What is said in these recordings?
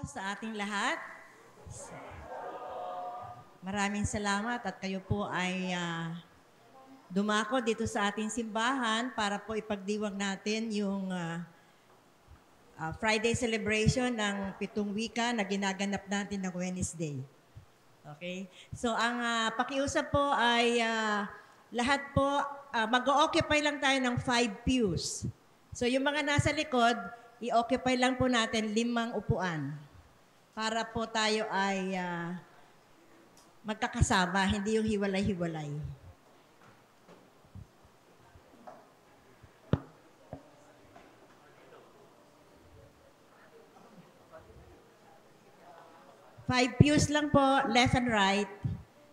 sa ating lahat. Maraming salamat at kayo po ay dumako dito sa ating simbahan para po ipagdiwang natin yung Friday celebration ng 7 wika na ginaganap natin ng Wednesday. Okay? So ang pakiusap po ay lahat po, mag-occupy lang tayo ng 5 pews. So yung mga nasa likod, i-occupy lang po natin 5 upuan para po tayo ay magkakasama, hindi yung hiwalay-hiwalay. Five pews lang po, left and right,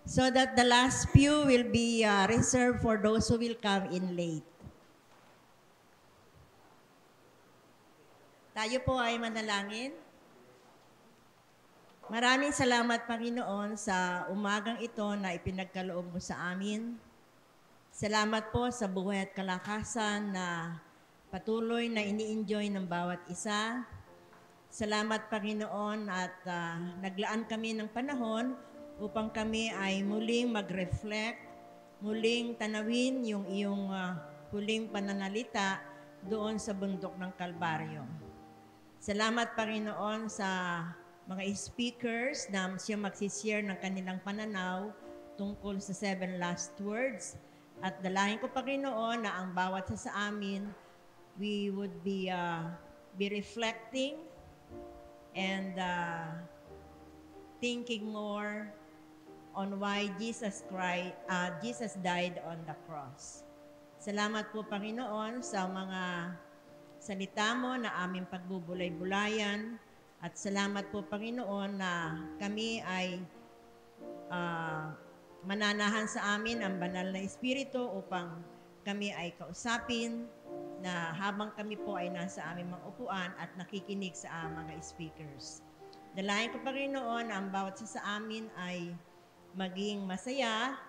so that the last pew will be reserved for those who will come in late. Tayo po ay manalangin. Maraming salamat, Panginoon, sa umagang ito na ipinagkaloob mo sa amin. Salamat po sa buhay at kalakasan na patuloy na ini-enjoy ng bawat isa. Salamat, Panginoon, at naglaan kami ng panahon upang kami ay muling mag-reflect, muling tanawin yung iyong huling pananalita doon sa bundok ng Kalbaryo. Salamat, Panginoon, sa mga speakers na siya magsishare ng kanilang pananaw tungkol sa 7 last words. At dalahin ko, Panginoon, na ang bawat sa amin, we would be reflecting and thinking more on why Jesus died on the cross. Salamat po, Panginoon, sa mga salita mo na aming pagbubulay-bulayan. At salamat po, Panginoon, na kami ay mananahan sa amin ang banal na Espiritu upang kami ay kausapin na habang kami po ay nasa aming mga upuan at nakikinig sa mga speakers. Dalayan ko, Panginoon, ang bawat sa amin ay maging masaya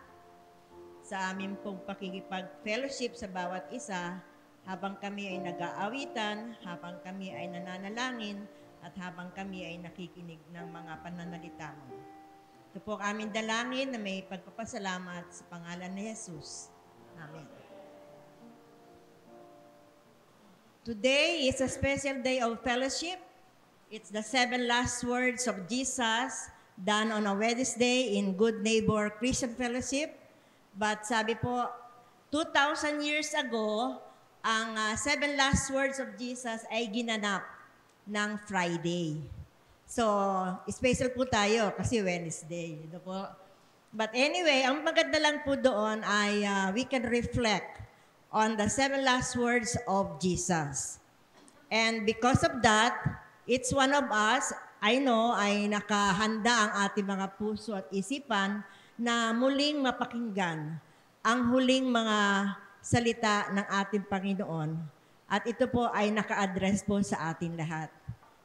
sa aming pong pakikipag-fellowship sa bawat isa habang kami ay nag-aawitan, habang kami ay nananalangin, at habang kami ay nakikinig ng mga pananalita mo. Ito po ang aming dalangin na may pagpapasalamat sa pangalan ni Jesus. Amen. Today is a special day of fellowship. It's the 7 last words of Jesus done on a Wednesday in Good Neighbor Christian Fellowship. But sabi po, 2,000 years ago, ang 7 last words of Jesus ay ginanap ng Friday. So, special po tayo kasi Wednesday. Ito po. But anyway, ang maganda lang po doon ay we can reflect on the 7 last words of Jesus. And because of that, each one of us, I know, ay nakahanda ang ating mga puso at isipan na muling mapakinggan ang huling mga salita ng ating Panginoon. At ito po ay naka-address po sa ating lahat.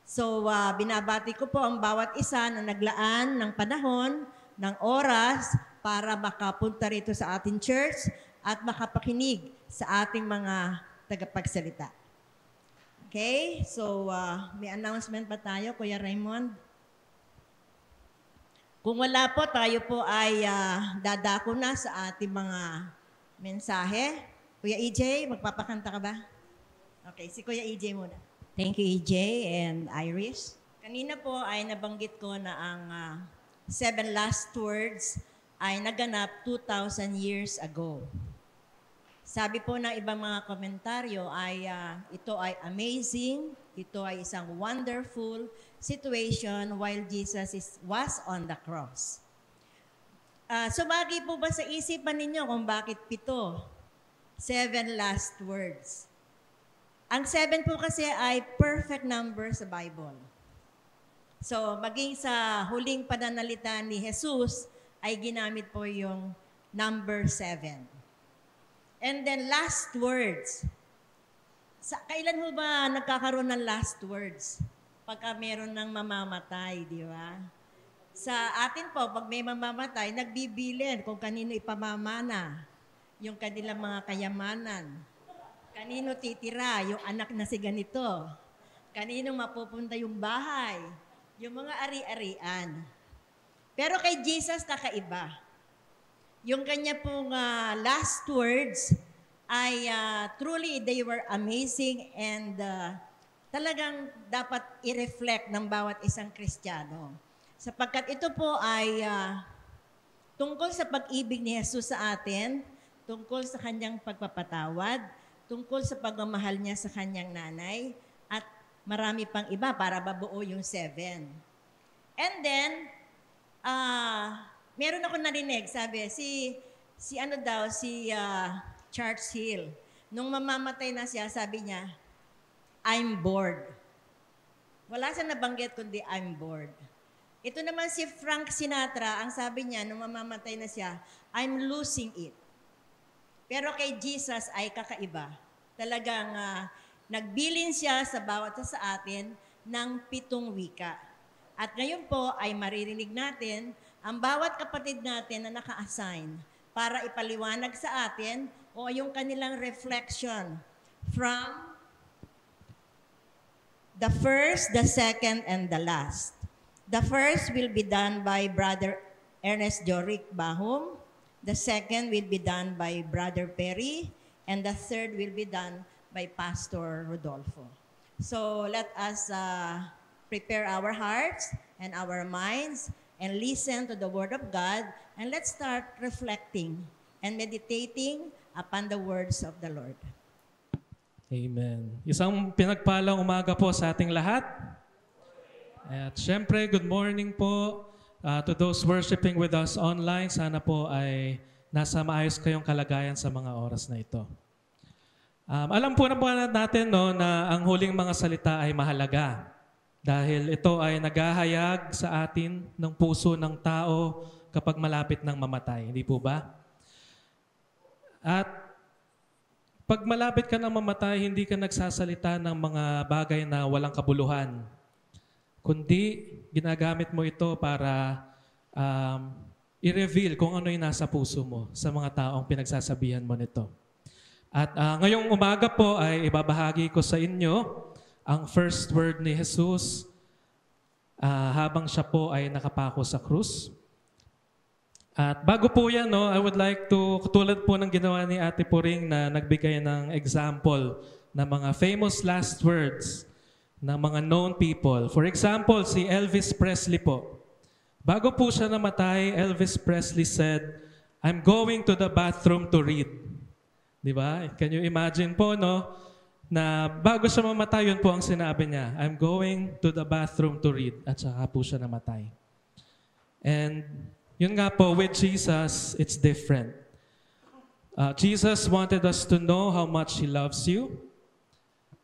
So, binabati ko po ang bawat isa na naglaan ng panahon, ng oras, para makapunta rito sa ating church at makapakinig sa ating mga tagapagsalita. Okay? So, may announcement pa tayo, Kuya Raymond? Kung wala po, tayo po ay dadako na sa ating mga mensahe. Kuya EJ, magpapakanta ka ba? Okay, si Kuya EJ muna. Thank you, EJ and Iris. Kanina po ay nabanggit ko na ang 7 last words ay naganap 2,000 years ago. Sabi po ng ibang mga komentaryo ay ito ay amazing, ito ay isang wonderful situation while Jesus was on the cross. Sumagi po ba sa isipan ninyo kung bakit 7 last words? Ang 7 po kasi ay perfect number sa Bible. So, maging sa huling pananalita ni Jesus, ay ginamit po yung number 7. And then last words. Kailan ho ba nagkakaroon ng last words? Pagka meron ng mamamatay, di ba? Sa atin po, pag may mamamatay, nagbibilin kung kanino ipamamana yung kanilang mga kayamanan. Kanino titira yung anak na si ganito? Kanino mapupunta yung bahay? yung mga ari-arian. Pero kay Jesus, kakaiba. Yung kanya pong last words ay truly they were amazing and talagang dapat i-reflect ng bawat isang Kristiyano. Sapagkat ito po ay tungkol sa pag-ibig ni Jesus sa atin, tungkol sa kanyang pagpapatawad, tungkol sa pagmamahal niya sa kanyang nanay, at marami pang iba para mabuo yung 7. And then, meron ako narinig, sabi, si Charles Hill, nung mamamatay na siya, sabi niya, I'm bored. Wala siya nabanggit kundi I'm bored. Ito naman si Frank Sinatra, ang sabi niya, nung mamamatay na siya, I'm losing it. Pero kay Jesus ay kakaiba. Talagang nagbilin siya sa bawat sa atin ng 7 wika. At ngayon po ay maririnig natin ang bawat kapatid natin na naka-assign para ipaliwanag sa atin o yung kanilang reflection from the first, the second, and the last. The first will be done by Brother Ernest Joric Bahum. The second will be done by Brother Perry. And the third will be done by Pastor Rodolfo. So let us prepare our hearts and our minds and listen to the Word of God. And let's start reflecting and meditating upon the words of the Lord. Amen. Isang pinagpalang umaga po sa ating lahat. At syempre, good morning po to those worshiping with us online. Sana po ay nasa maayos kayong kalagayan sa mga oras na ito. Alam po natin na ang huling mga salita ay mahalaga dahil ito ay naghahayag sa atin ng puso ng tao kapag malapit ng mamatay. Hindi po ba? At pag malapit ka ng mamatay, hindi ka nagsasalita ng mga bagay na walang kabuluhan. Kundi ginagamit mo ito para i-reveal kung ano yung nasa puso mo sa mga taong pinagsasabihan mo nito. At ngayong umaga po ay ibabahagi ko sa inyo ang first word ni Jesus habang siya po ay nakapako sa krus. At bago po yan, I would like to, katulad po ng ginawa ni Ate Puring na nagbigay ng example ng mga famous last words ng mga known people. For example, si Elvis Presley po. Bago po siya namatay, Elvis Presley said, I'm going to the bathroom to read. Di ba? Can you imagine po, na bago siya mamatay, yun po ang sinabi niya, I'm going to the bathroom to read. At saka po siya namatay. And yun nga po, with Jesus, it's different. Jesus wanted us to know how much He loves you.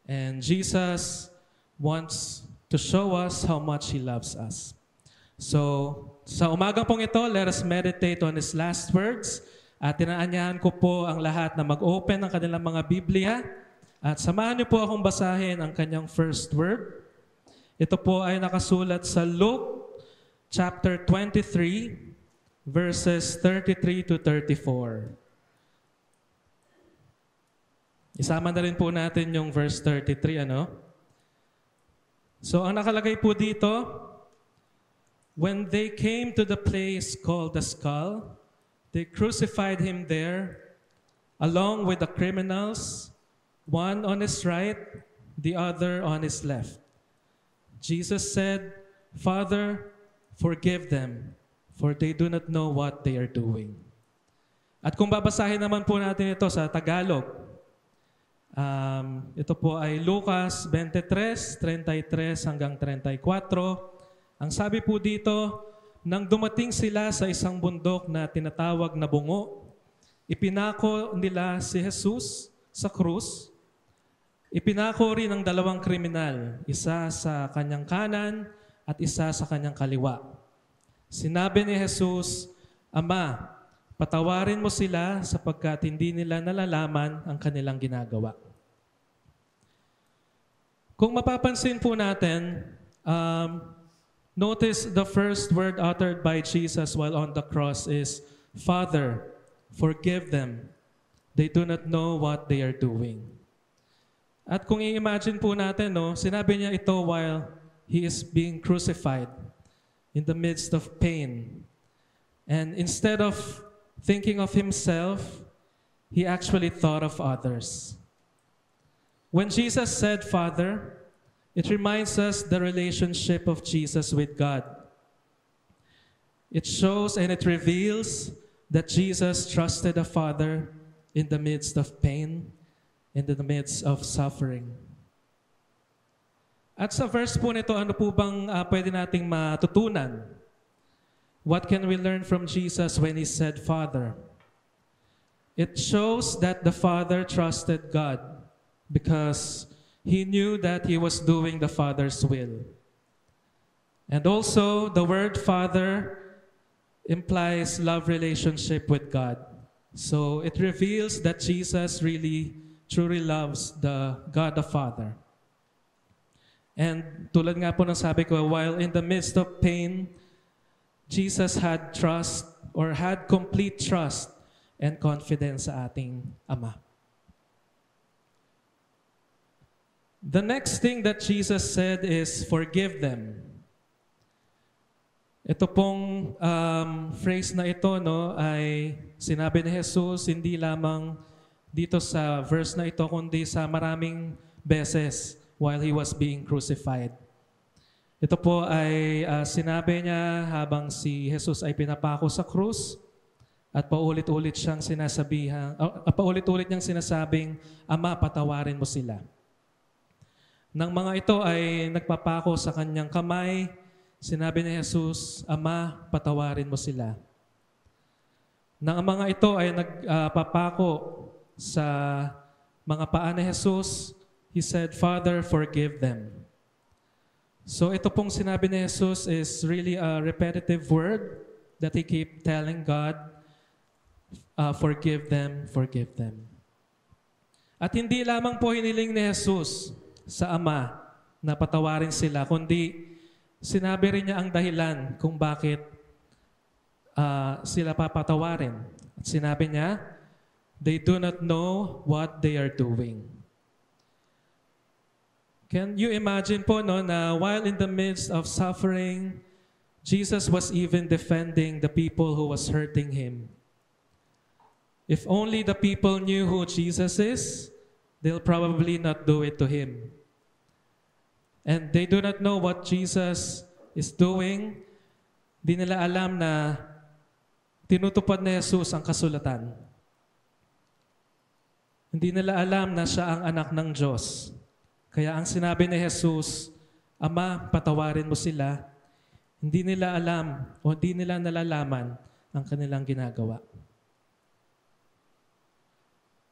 And Jesus wants to show us how much He loves us. So, sa umagang pong ito, let us meditate on His last words. At tinaanyahan ko po ang lahat na mag-open ng kanilang mga Biblia. At samahan niyo po akong basahin ang kanyang first word. Ito po ay nakasulat sa Luke chapter 23, verses 33 to 34. Isama na rin po natin yung verse 33, So, ang nakalagay po dito, when they came to the place called the Skull, they crucified Him there, along with the criminals, one on His right, the other on His left. Jesus said, Father, forgive them, for they do not know what they are doing. At kung babasahin naman po natin ito sa Tagalog, ito po ay Lucas 23, 33 hanggang 34. Ang sabi po dito, nang dumating sila sa isang bundok na tinatawag na Bungo, ipinako nila si Jesus sa krus. Ipinako rin ang 2 kriminal, isa sa kanyang kanan at isa sa kanyang kaliwa. Sinabi ni Jesus, Ama, patawarin mo sila sapagkat hindi nila nalalaman ang kanilang ginagawa. Kung mapapansin po natin, notice the first word uttered by Jesus while on the cross is, Father, forgive them. They do not know what they are doing. At kung i-imagine po natin, sinabi niya ito while he is being crucified in the midst of pain. And instead of thinking of himself, he actually thought of others. When Jesus said Father, it reminds us the relationship of Jesus with God. It shows and it reveals that Jesus trusted the Father in the midst of pain, in the midst of suffering. At sa verse po nito, ano po bang pwede nating matutunan? What can we learn from Jesus when he said Father? It shows that the Father trusted God because he knew that he was doing the Father's will. And also, the word Father implies love relationship with God. So it reveals that Jesus really, truly loves the God the Father. And tulad nga po ng sabi ko, while in the midst of pain, Jesus had trust or had complete trust and confidence sa ating Ama. The next thing that Jesus said is, forgive them. Ito pong phrase na ito ay sinabi ni Jesus hindi lamang dito sa verse na ito, kundi sa maraming beses while he was being crucified. Ito po ay sinabi niya habang si Jesus ay pinapako sa krus at paulit-ulit niyang sinasabing, Ama, patawarin mo sila. Nang mga ito ay nagpapako sa kanyang kamay, sinabi ni Jesus, Ama, patawarin mo sila. Nang ang mga ito ay nagpapako sa mga paa ni Jesus, he said, Father, forgive them. So ito pong sinabi ni Jesus is really a repetitive word that he keep telling God, forgive them, forgive them. At hindi lamang po hiniling ni Jesus sa Ama na patawarin sila, kundi sinabi rin niya ang dahilan kung bakit sila papatawarin. At sinabi niya, they do not know what they are doing. Can you imagine po na while in the midst of suffering, Jesus was even defending the people who was hurting him. If only the people knew who Jesus is, they'll probably not do it to him. And they do not know what Jesus is doing. Di nila alam na tinutupad ni Jesus ang kasulatan. Hindi nila alam na siya ang anak ng Diyos. Kaya ang sinabi ni Jesus, Ama, patawarin mo sila, hindi nila alam o hindi nila nalalaman ang kanilang ginagawa.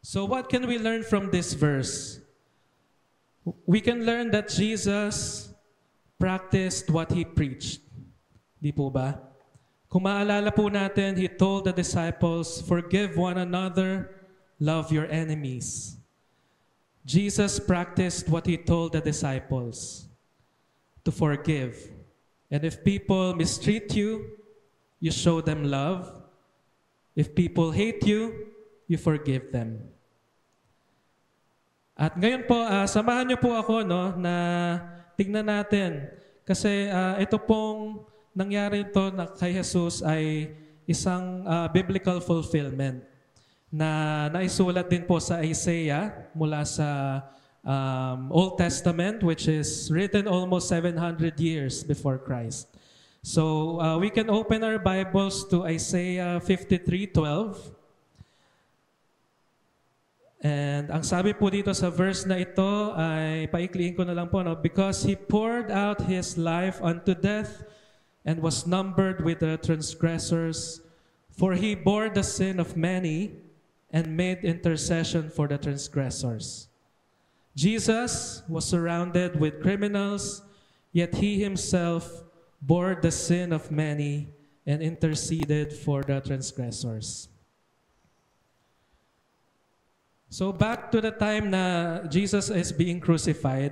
So what can we learn from this verse? We can learn that Jesus practiced what He preached. Di po ba? Kung maalala po natin, He told the disciples, forgive one another, love your enemies. Jesus practiced what He told the disciples, to forgive. And if people mistreat you, you show them love. If people hate you, you forgive them. At ngayon po, samahan niyo po ako na tignan natin. Kasi ito pong nangyari ito kay Jesus ay isang biblical fulfillment na naisulat din po sa Isaiah mula sa Old Testament, which is written almost 700 years before Christ. So we can open our Bibles to Isaiah 53:12. And ang sabi po dito sa verse na ito ay paikliin ko na lang po, because He poured out His life unto death and was numbered with the transgressors, for He bore the sin of many and made intercession for the transgressors. Jesus was surrounded with criminals, yet He Himself bore the sin of many and interceded for the transgressors. So back to the time na Jesus is being crucified,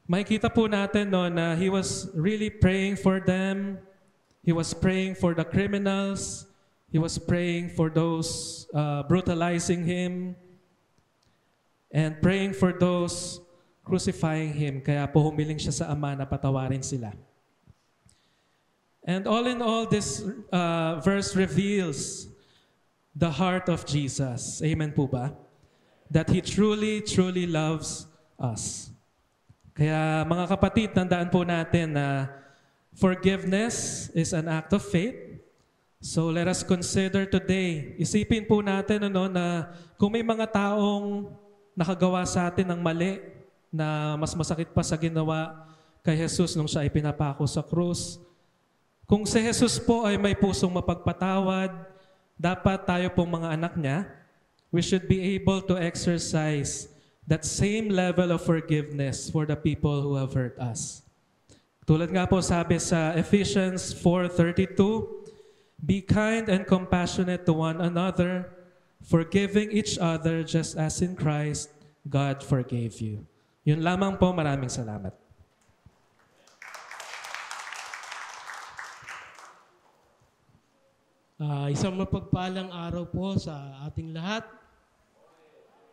makikita po natin na He was really praying for them. He was praying for the criminals. He was praying for those brutalizing Him and praying for those crucifying Him. Kaya po humiling siya sa Ama na patawarin sila. And all in all, this verse reveals the heart of Jesus. Amen po ba? That He truly, truly loves us. Kaya mga kapatid, tandaan po natin na forgiveness is an act of faith. So let us consider today, isipin po natin na kung may mga taong nakagawa sa atin ng mali na mas masakit pa sa ginawa kay Jesus nung siya ay pinapako sa krus. Kung si Jesus po ay may pusong mapagpatawad, dapat tayo pong mga anak niya, we should be able to exercise that same level of forgiveness for the people who have hurt us. Tulad nga po sabi sa Ephesians 4:32, be kind and compassionate to one another, forgiving each other just as in Christ God forgave you. Yun lamang po, maraming salamat. Isang mapagpalang araw po sa ating lahat.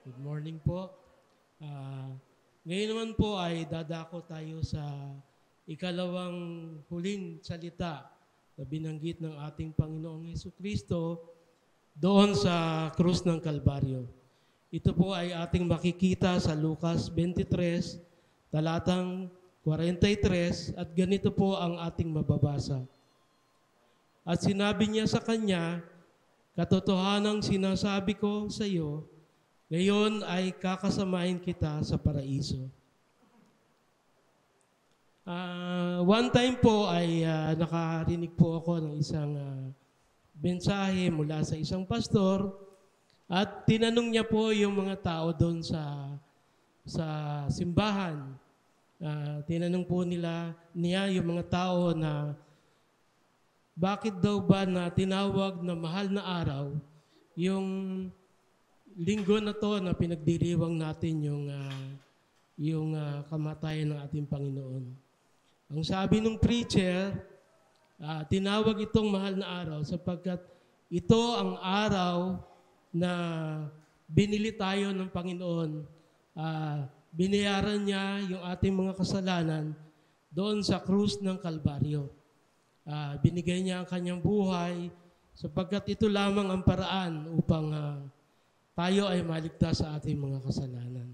Good morning po. Ngayon naman po ay dadako tayo sa ikalawang huling salita na binanggit ng ating Panginoong Jesucristo doon sa krus ng Kalbaryo. Ito po ay ating makikita sa Lucas 23, talatang 43, at ganito po ang ating mababasa. At sinabi niya sa kanya, katotohanang sinasabi ko sa iyo, ngayon ay kakasamahin kita sa paraiso. One time po ay nakarinig po ako ng isang mensahe mula sa isang pastor at tinanong niya po yung mga tao doon sa simbahan. Tinanong po niya yung mga tao na bakit daw ba na tinawag na mahal na araw yung linggo na to na pinagdiriwang natin yung kamatayan ng ating Panginoon. Ang sabi ng preacher, tinawag itong mahal na araw sapagkat ito ang araw na binili tayo ng Panginoon. Binayaran niya yung ating mga kasalanan doon sa krus ng Kalbaryo. Binigay niya ang kanyang buhay sapagkat ito lamang ang paraan upang tayo ay maligtas sa ating mga kasalanan.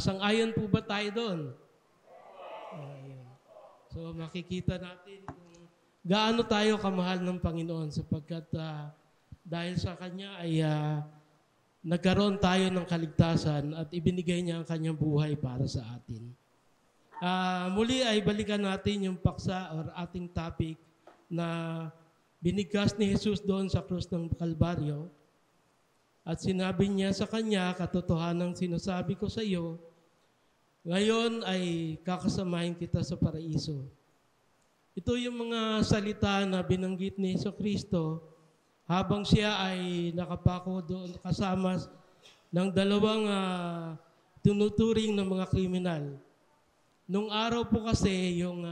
Sang-ayon po ba tayo doon? So makikita natin kung gaano tayo kamahal ng Panginoon sapagkat dahil sa Kanya ay nagkaroon tayo ng kaligtasan at ibinigay niya ang kanyang buhay para sa atin. Muli ay balikan natin yung paksa or ating topic na binigkas ni Jesus doon sa krus ng Kalbaryo. At sinabi niya sa kanya, katotohanang sinasabi ko sa iyo, ngayon ay kakasamahin kita sa paraiso. Ito yung mga salita na binanggit ni Jesucristo habang siya ay nakapako doon kasama ng dalawang tinuturing ng mga kriminal. Nung araw po kasi yung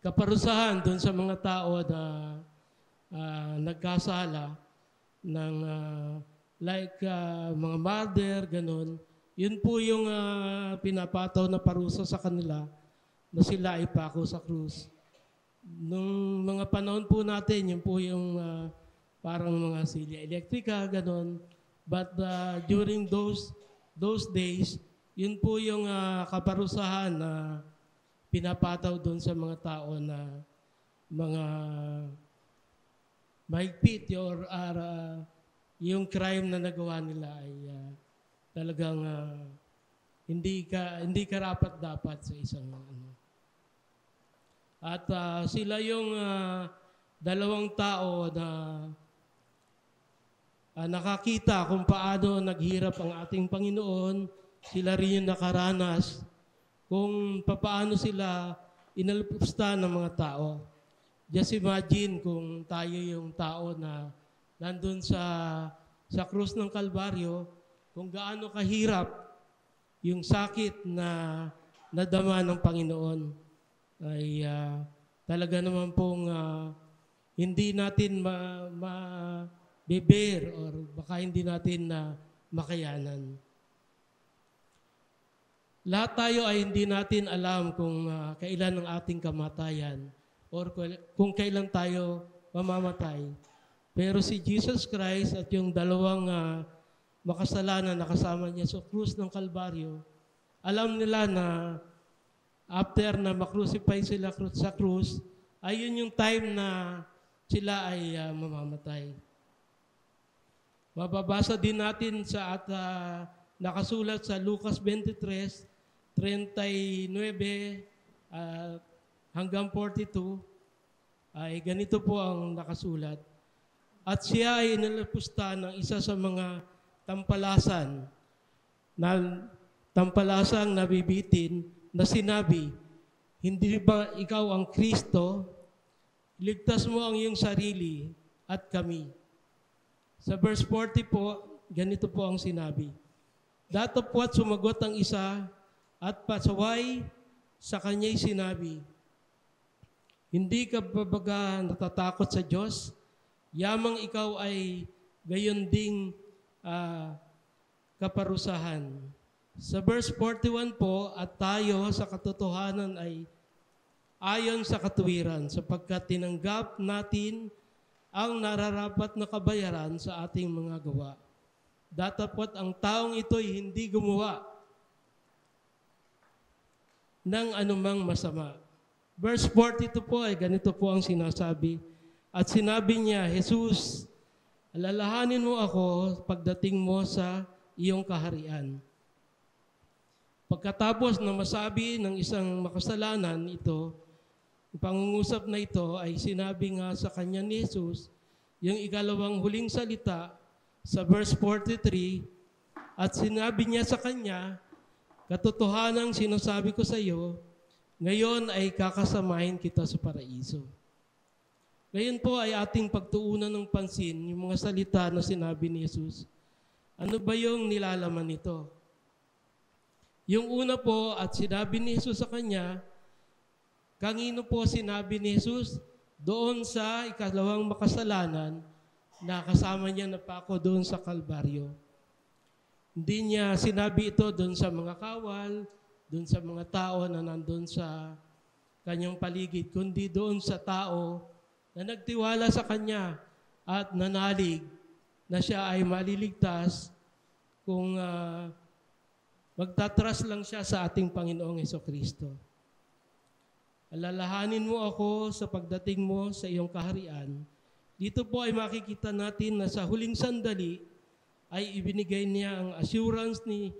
kaparusahan doon sa mga tao na nagkasala ng mga murder, ganun, yun po yung pinapataw na parusa sa kanila na sila ay pako sa krus. Nung mga panahon po natin, yun po yung parang mga silya elektrika, ganun. But during those days, yun po yung kaparusahan na pinapataw doon sa mga tao na mga mahigpit or yung crime na nagawa nila ay talagang hindi karapat-dapat sa isang At sila yung dalawang tao na nakakita kung paano naghirap ang ating Panginoon. Sila rin yung nakaranas kung paano sila inalpusta ng mga tao. Just imagine kung tayo yung tao na nandun sa krus ng Kalbaryo, kung gaano kahirap yung sakit na nadama ng Panginoon ay talaga naman pong hindi natin ma-bear or baka hindi natin na makayanan. lahat tayo ay hindi natin alam kung kailan ang ating kamatayan or kung kailan tayo mamamatay. Pero si Jesus Christ at yung dalawang makasalanan na kasama niya sa krus ng Kalbaryo, alam nila na after na makrucify sila sa krus, ayun yung time na sila ay mamamatay. Mababasa din natin sa nakasulat sa Lucas 23:39 hanggang 42, ay ganito po ang nakasulat. At siya ay inalapusta ng isa sa mga tampalasang nabibitin na sinabi, hindi ba ikaw ang Kristo? Ligtas mo ang iyong sarili at kami. Sa verse 40 po, ganito po ang sinabi. Datapwat sumagot ang isa at pasaway sa kanya'y sinabi, hindi ka babaga natatakot sa Diyos? Yamang ikaw ay gayon ding kaparusahan. Sa verse 41 po, at tayo sa katotohanan ay ayon sa katuwiran, sapagkat tinanggap natin ang nararapat na kabayaran sa ating mga gawa. Datapwat ang taong ito'y hindi gumawa ng anumang masama. Verse 42 po ay ganito po ang sinasabi. At sinabi niya, Jesus, alalahanin mo ako pagdating mo sa iyong kaharian. Pagkatapos na masabi ng isang makasalanan ito, ang pangungusap na ito ay sinabi nga sa kanya ni Jesus, yung ikalawang huling salita sa verse 43, at sinabi niya sa kanya, katotohanang sinasabi ko sa iyo, ngayon ay kakasamahin kita sa paraiso. Ngayon po ay ating pagtuunan ng pansin yung mga salita na sinabi ni Jesus. Ano ba yung nilalaman nito? Yung una po at sinabi ni Jesus sa kanya, kanino po sinabi ni Jesus? Doon sa ikalawang makasalanan na kasama niya na pako doon sa Kalbaryo. Hindi niya sinabi ito doon sa mga kawal, doon sa mga tao na nandun sa kanyang paligid, kundi doon sa tao na nagtiwala sa kanya at nanalig na siya ay maliligtas kung magtatras lang siya sa ating Panginoong Hesukristo. Alalahanin mo ako sa pagdating mo sa iyong kaharian. Dito po ay makikita natin na sa huling sandali ay ibinigay niya ang assurance ni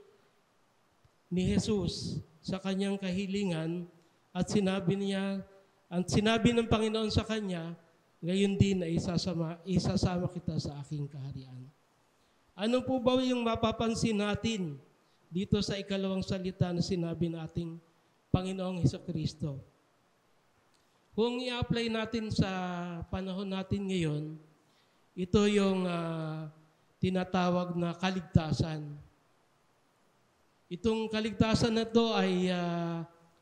Jesus sa kanyang kahilingan at sinabi ng Panginoon sa kanya, gayon din ay isasama kita sa aking kaharian. Ano po ba yung mapapansin natin dito sa ikalawang salita na sinabi ng ating Panginoong Hesukristo? Kung i-apply natin sa panahon natin ngayon, ito yung tinatawag na kaligtasan. Itong kaligtasan na to ay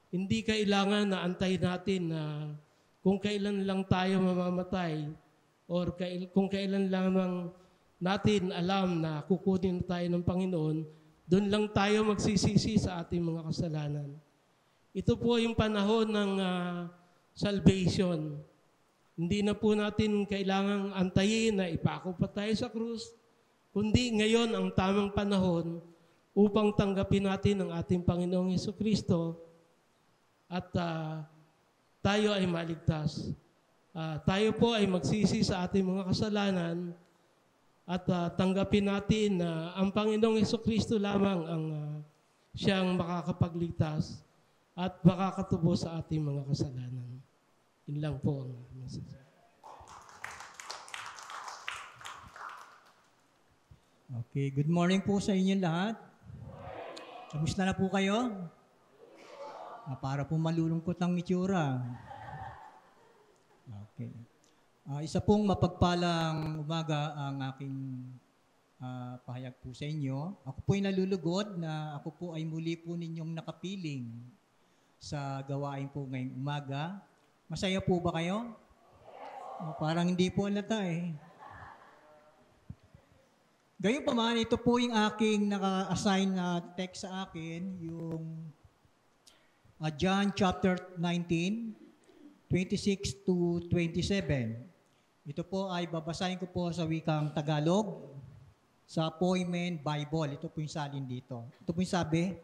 hindi kailangan na antayin natin na kung kailan lang tayo mamamatay or kung kailan lamang natin alam na kukunin tayo ng Panginoon, doon lang tayo magsisisi sa ating mga kasalanan. Ito po yung panahon ng salvation. Hindi na po natin kailangang antayin na ipako pa tayo sa krus, kundi ngayon ang tamang panahon upang tanggapin natin ang ating Panginoong Hesukristo at tayo ay maligtas. Tayo po ay magsisi sa ating mga kasalanan at tanggapin natin na ang Panginoong Hesukristo lamang ang siyang makakapagligtas at makakatubos sa ating mga kasalanan. Yun lang po ang message. Okay, good morning po sa inyo lahat. Kamusta na po kayo? Para po malulungkot ang itsura. Okay. Isa pong mapagpalang umaga ang aking pahayag po sa inyo. Ako po ay nalulugod na ako po ay muli po ninyong nakapiling sa gawain po ngayong umaga. Masaya po ba kayo? Parang hindi po alata eh. Gayun pa man, ito po yung aking naka-assign na text sa akin, yung John chapter 19, 26 to 27. Ito po ay babasahin ko po sa wikang Tagalog, sa Poimen Bible. Ito po yung salin dito. Ito po yung sabi,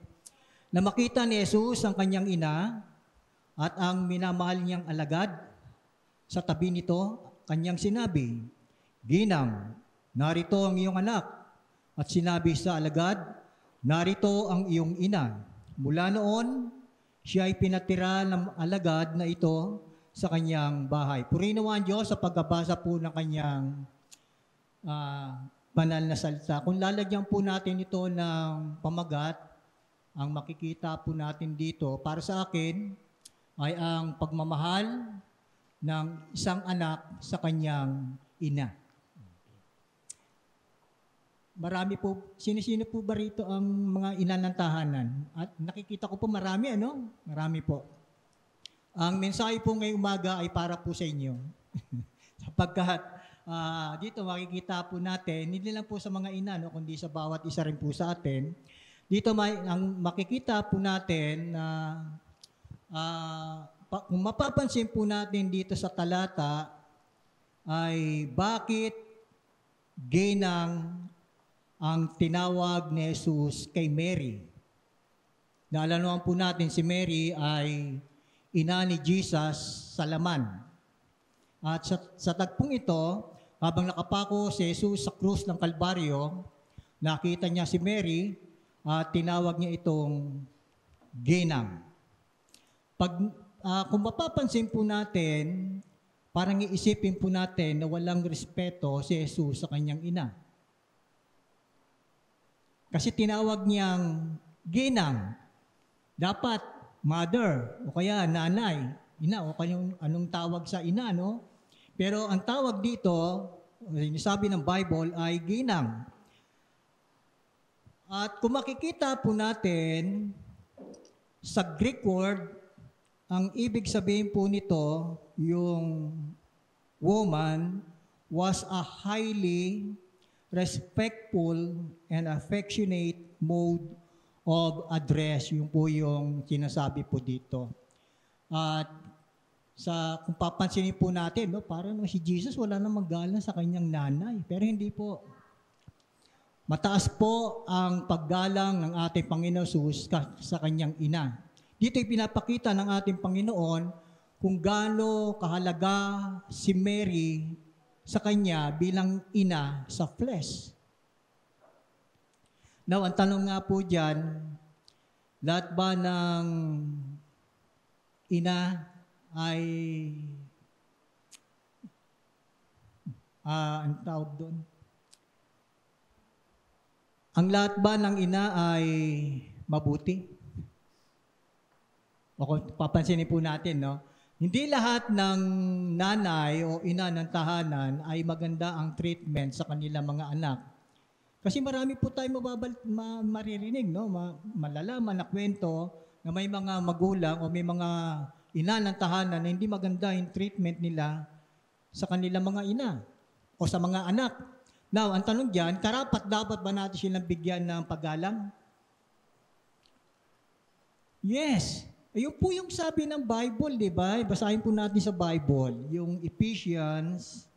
na makita ni Jesus ang kanyang ina at ang minamahal niyang alagad. Sa tabi nito, kanyang sinabi, Ginang, narito ang iyong anak. At sinabi sa alagad, narito ang iyong ina. Mula noon, siya ay pinatira ng alagad na ito sa kanyang bahay. Purihin nawa ang Diyos sa pagbabasa po ng kanyang banal na salita. Kung lalagyan po natin ito ng pamagat, ang makikita po natin dito, para sa akin, ay ang pagmamahal ng isang anak sa kanyang ina. Marami po, sino-sino po ba rito ang mga ina ng tahanan? At nakikita ko po marami, ano? Marami po. Ang mensahe po ngayong umaga ay para po sa inyo. Sapagkat dito makikita po natin, hindi lang po sa mga ina, no, kundi sa bawat isa rin po sa atin. Dito ang makikita po natin na kung mapapansin po natin dito sa talata ay bakit ginang ang tinawag ni Jesus kay Mary. Naalala po natin si Mary ay ina ni Jesus sa laman. At sa tagpong ito, habang nakapako si Jesus sa krus ng Kalbaryo, nakita niya si Mary at tinawag niya itong ginang. Kung mapapansin po natin, parang iisipin po natin na walang respeto si Jesus sa kanyang ina. Kasi tinawag niyang ginang. Dapat mother o kaya nanay, ina o kanyang anong tawag sa ina, no? Pero ang tawag dito, sabi ng Bible ay ginang. At kung makikita po natin sa Greek word, ang ibig sabihin po nito, yung woman was a highly respectful and affectionate mode of address. Yung po yung sinasabi po dito. At kung papansinin po natin, no, parang si Jesus wala namang galang sa kanyang nanay. Pero hindi po. Mataas po ang paggalang ng ating Panginoon Jesus sa kanyang ina. Dito ay pinapakita ng ating Panginoon kung gaano kahalaga si Mary sa kanya bilang ina sa flesh. Now, ang tanong nga po dyan, lahat ba ng ina ay, ang tawag doon? Ang lahat ba ng ina ay mabuti? O kung papansinin po natin, no? Hindi lahat ng nanay o ina ng tahanan ay maganda ang treatment sa kanilang mga anak. Kasi marami po tayo maririnig, no? Malalaman na kwento na may mga magulang o may mga ina ng tahanan na hindi maganda yung treatment nila sa kanilang mga ina o sa mga anak. Now, ang tanong diyan, karapat dapat ba natin silang bigyan ng paggalang? Yes. Ayun po yung sabi ng Bible, di ba? Basahin po natin sa Bible, yung Ephesians.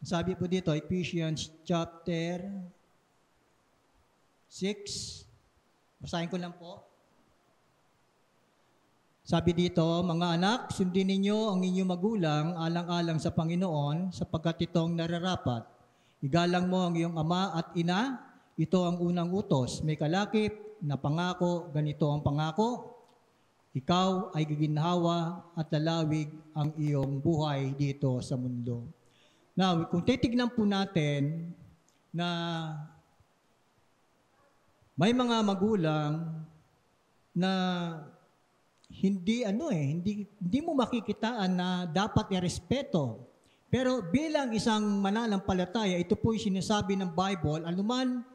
Sabi po dito, Ephesians chapter 6. Basahin ko lang po. Sabi dito, mga anak, sundin ninyo ang inyong magulang alang-alang sa Panginoon sapagkat itong nararapat. Igalang mo ang iyong ama at ina, ito ang unang utos. May kalakip na pangako, ganito ang pangako, ikaw ay giginhawa at lalawig ang iyong buhay dito sa mundo. Now, kung titignan po natin na may mga magulang na hindi mo makikitaan na dapat irespeto. Pero bilang isang mananampalataya, ito po yung sinasabi ng Bible, anuman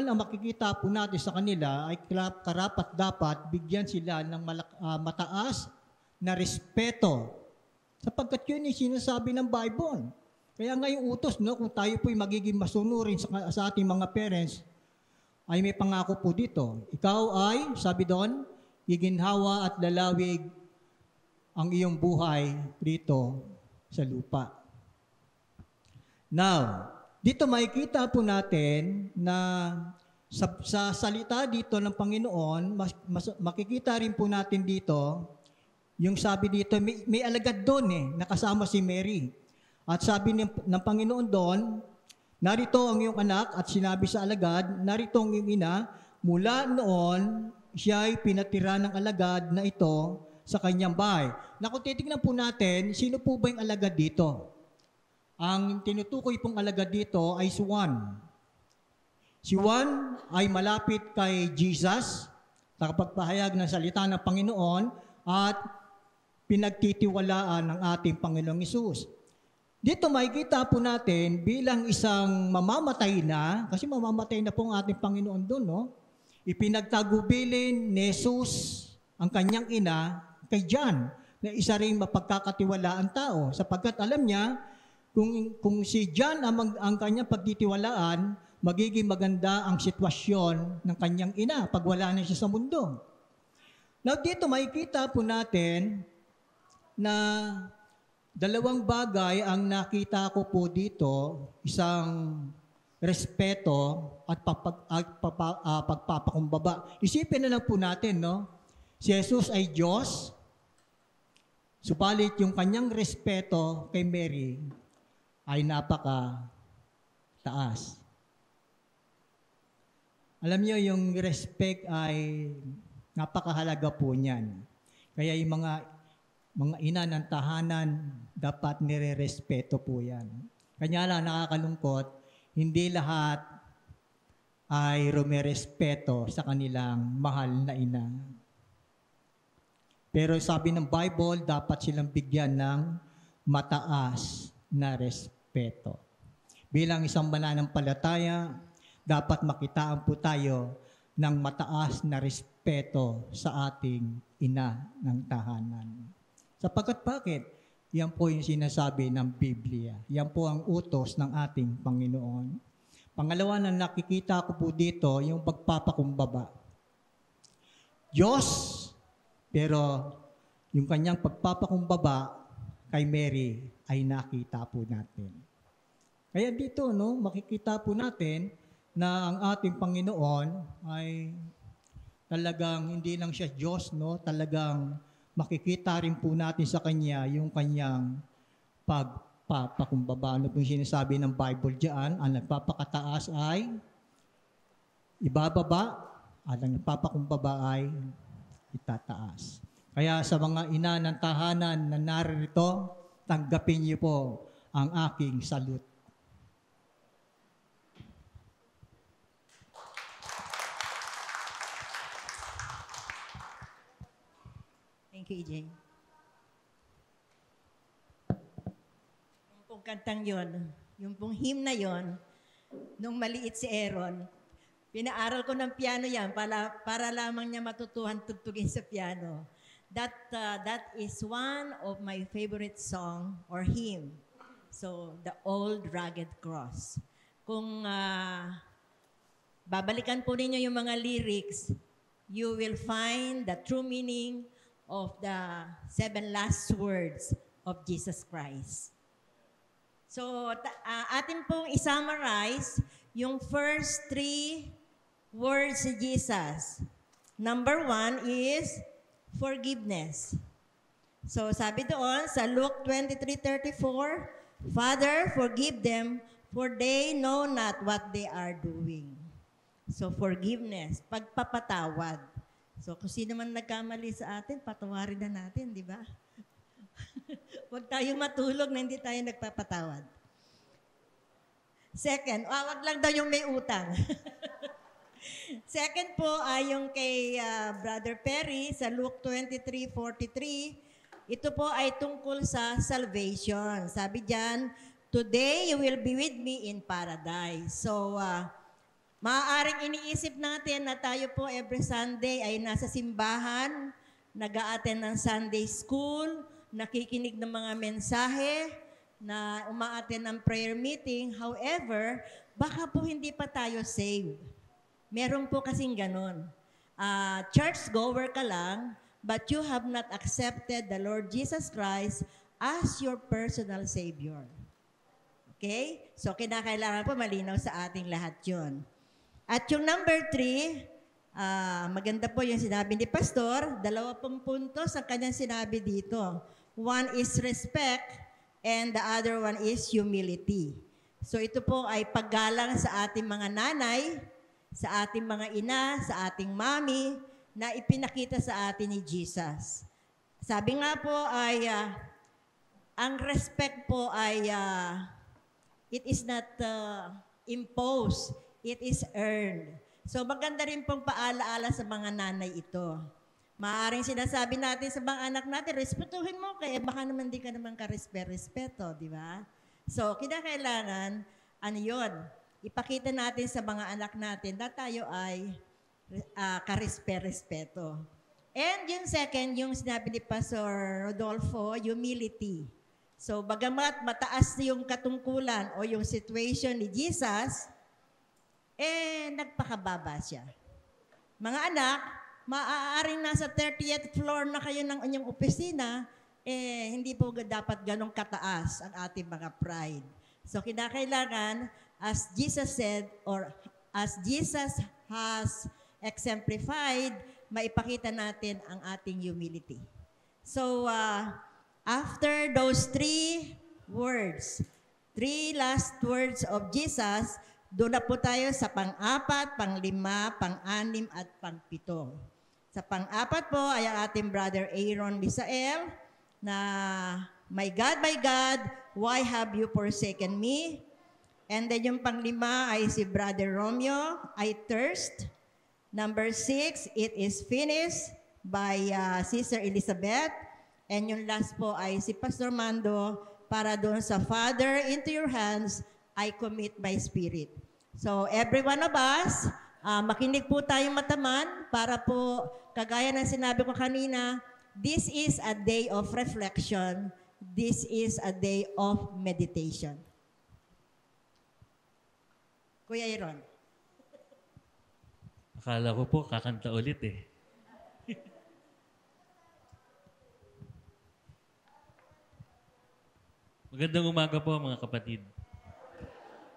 ang makikita po natin sa kanila ay karapat dapat bigyan sila ng mataas na respeto. Sapagkat yun yung sinasabi ng Bible. Kaya ngayong utos, no, kung tayo po'y magiging masunurin sa ating mga parents, ay may pangako po dito. Ikaw ay, sabi doon, giginhawa at lalawig ang iyong buhay dito sa lupa. Now, dito makikita po natin na sa salita dito ng Panginoon, makikita rin po natin dito, yung sabi dito, may alagad doon nakasama si Mary. At sabi ng Panginoon doon, narito ang iyong anak at sinabi sa alagad, narito ang iyong ina, mula noon, siya ay pinatira ng alagad na ito sa kanyang bahay. Na kung titignan po natin, sino po ba yung alagad dito? Ang tinutukoy pong alagad dito ay si Juan. Si Juan ay malapit kay Jesus, nakapagpahayag ng salita ng Panginoon at pinagtitiwalaan ng ating Panginoong Hesus. Dito makikita po natin bilang isang mamamatay na, kasi mamamatay na po ang ating Panginoon doon, no? Ipinagtagubilin ni Jesus ang kanyang ina kay John, na isa ring mapagkakatiwalaan tao, sapagkat alam niya kung si John ang kanyang pagtitiwalaan, magiging maganda ang sitwasyon ng kanyang ina pag wala na siya sa mundo. Now dito makikita po natin na dalawang bagay ang nakita ko po dito, isang respeto at pagpapakumbaba. Isipin na lang po natin, no? Si Jesus ay Diyos, subalit yung kanyang respeto kay Mary ay napaka-taas. Alam niyo, yung respect ay napakahalaga po niyan. Kaya yung mga ina ng tahanan, dapat nire-respeto po yan. Kanya lang nakakalungkot, hindi lahat ay rumerespeto sa kanilang mahal na ina. Pero sabi ng Bible, dapat silang bigyan ng mataas na respeto. Bilang isang mananampalataya, dapat makitaan po tayo ng mataas na respeto sa ating ina ng tahanan. Sapagkat bakit? Yan po yung sinasabi ng Biblia. Yan po ang utos ng ating Panginoon. Pangalawa na nakikita ko po dito, yung pagpapakumbaba. Diyos, pero yung kanyang pagpapakumbaba kay Mary ay nakita po natin. Kaya dito, no, makikita po natin na ang ating Panginoon ay talagang hindi lang siya Diyos, no, talagang makikita rin po natin sa Kanya yung Kanyang pagpapakumbaba. Ano pong sinasabi ng Bible diyan? Ang nagpapakataas ay ibababa, at ang nagpapakumbaba ay itataas. Kaya sa mga ina ng tahanan na narito, tanggapin niyo po ang aking salute. Thank you, EJ. Yung pong kantang yon, yung pong hymn na yon, nung maliit si Aaron, pinaaral ko ng piano yan para lamang niya matutuhan tugtugin sa piano. That is one of my favorite song or hymn. So, The Old Rugged Cross. Kung babalikan po ninyo yung mga lyrics, you will find the true meaning of the 7 last words of Jesus Christ. So, atin pong i-summarize yung first 3 words ni Jesus. Number 1 is forgiveness. So, sabi doon sa Luke 23:34, Father, forgive them, for they know not what they are doing. So, forgiveness, pagpapatawad. So, kung sino man nagkamali sa atin, patawarin na natin, di ba? Huwag tayong matulog na hindi tayo nagpapatawad. Second, wag lang daw yung may utang. Second po ay yung kay Brother Perry sa Luke 23:43. Ito po ay tungkol sa salvation. Sabi diyan, today you will be with me in paradise. So, maaaring iniisip natin na tayo po every Sunday ay nasa simbahan, nag-a-attend ng Sunday school, nakikinig ng mga mensahe, na uma-attend ng prayer meeting. However, baka po hindi pa tayo saved. Meron po kasing ganun. Church goer ka lang, but you have not accepted the Lord Jesus Christ as your personal Savior. Okay? So, kinakailangan po malinaw sa ating lahat yun. At yung number 3, maganda po yung sinabi ni Pastor, 20 puntos ang kanyang sinabi dito. One is respect, and the other one is humility. So, ito po ay paggalang sa ating mga nanay, sa ating mga ina, sa ating mami, na ipinakita sa atin ni Jesus. Sabi nga po ay, ang respect po ay, it is not imposed, it is earned. So maganda rin pong paalaala sa mga nanay ito. Maaaring sinasabi natin sa mga anak natin, respetuhin mo, kaya baka naman di ka naman ka-respeto, di ba? So, kinakailangan, yun, ipakita natin sa mga anak natin na tayo ay ka-respeto. And yung second, yung sinabi ni Pastor Rodolfo, humility. So, bagamat mataas yung katungkulan o yung situation ni Jesus, nagpakababa siya. Mga anak, maaaring nasa 30th floor na kayo ng inyong opisina, hindi po dapat ganong kataas ang ating mga pride. So, kinakailangan, as Jesus said, or as Jesus has exemplified, maipakita natin ang ating humility. So, after those 3 words, 3 last words of Jesus, doon na po tayo sa pang-4, pang-5, pang-6, at pang-7. Sa pang-4 po ay ang ating brother Aaron Misael na, my God, why have you forsaken me? And then yung pang-5 ay si brother Romeo, I thirst. Number 6, it is finished by Sister Elizabeth. And yung last po ay si Pastor Mando, para doon sa Father, into your hands, I commit my spirit. So every one of us, makinig po tayong mataman para po, kagaya ng sinabi ko kanina, this is a day of reflection. This is a day of meditation. Kuya Aaron. Akala ko po kakanta ulit eh. Magandang umaga po mga kapatid.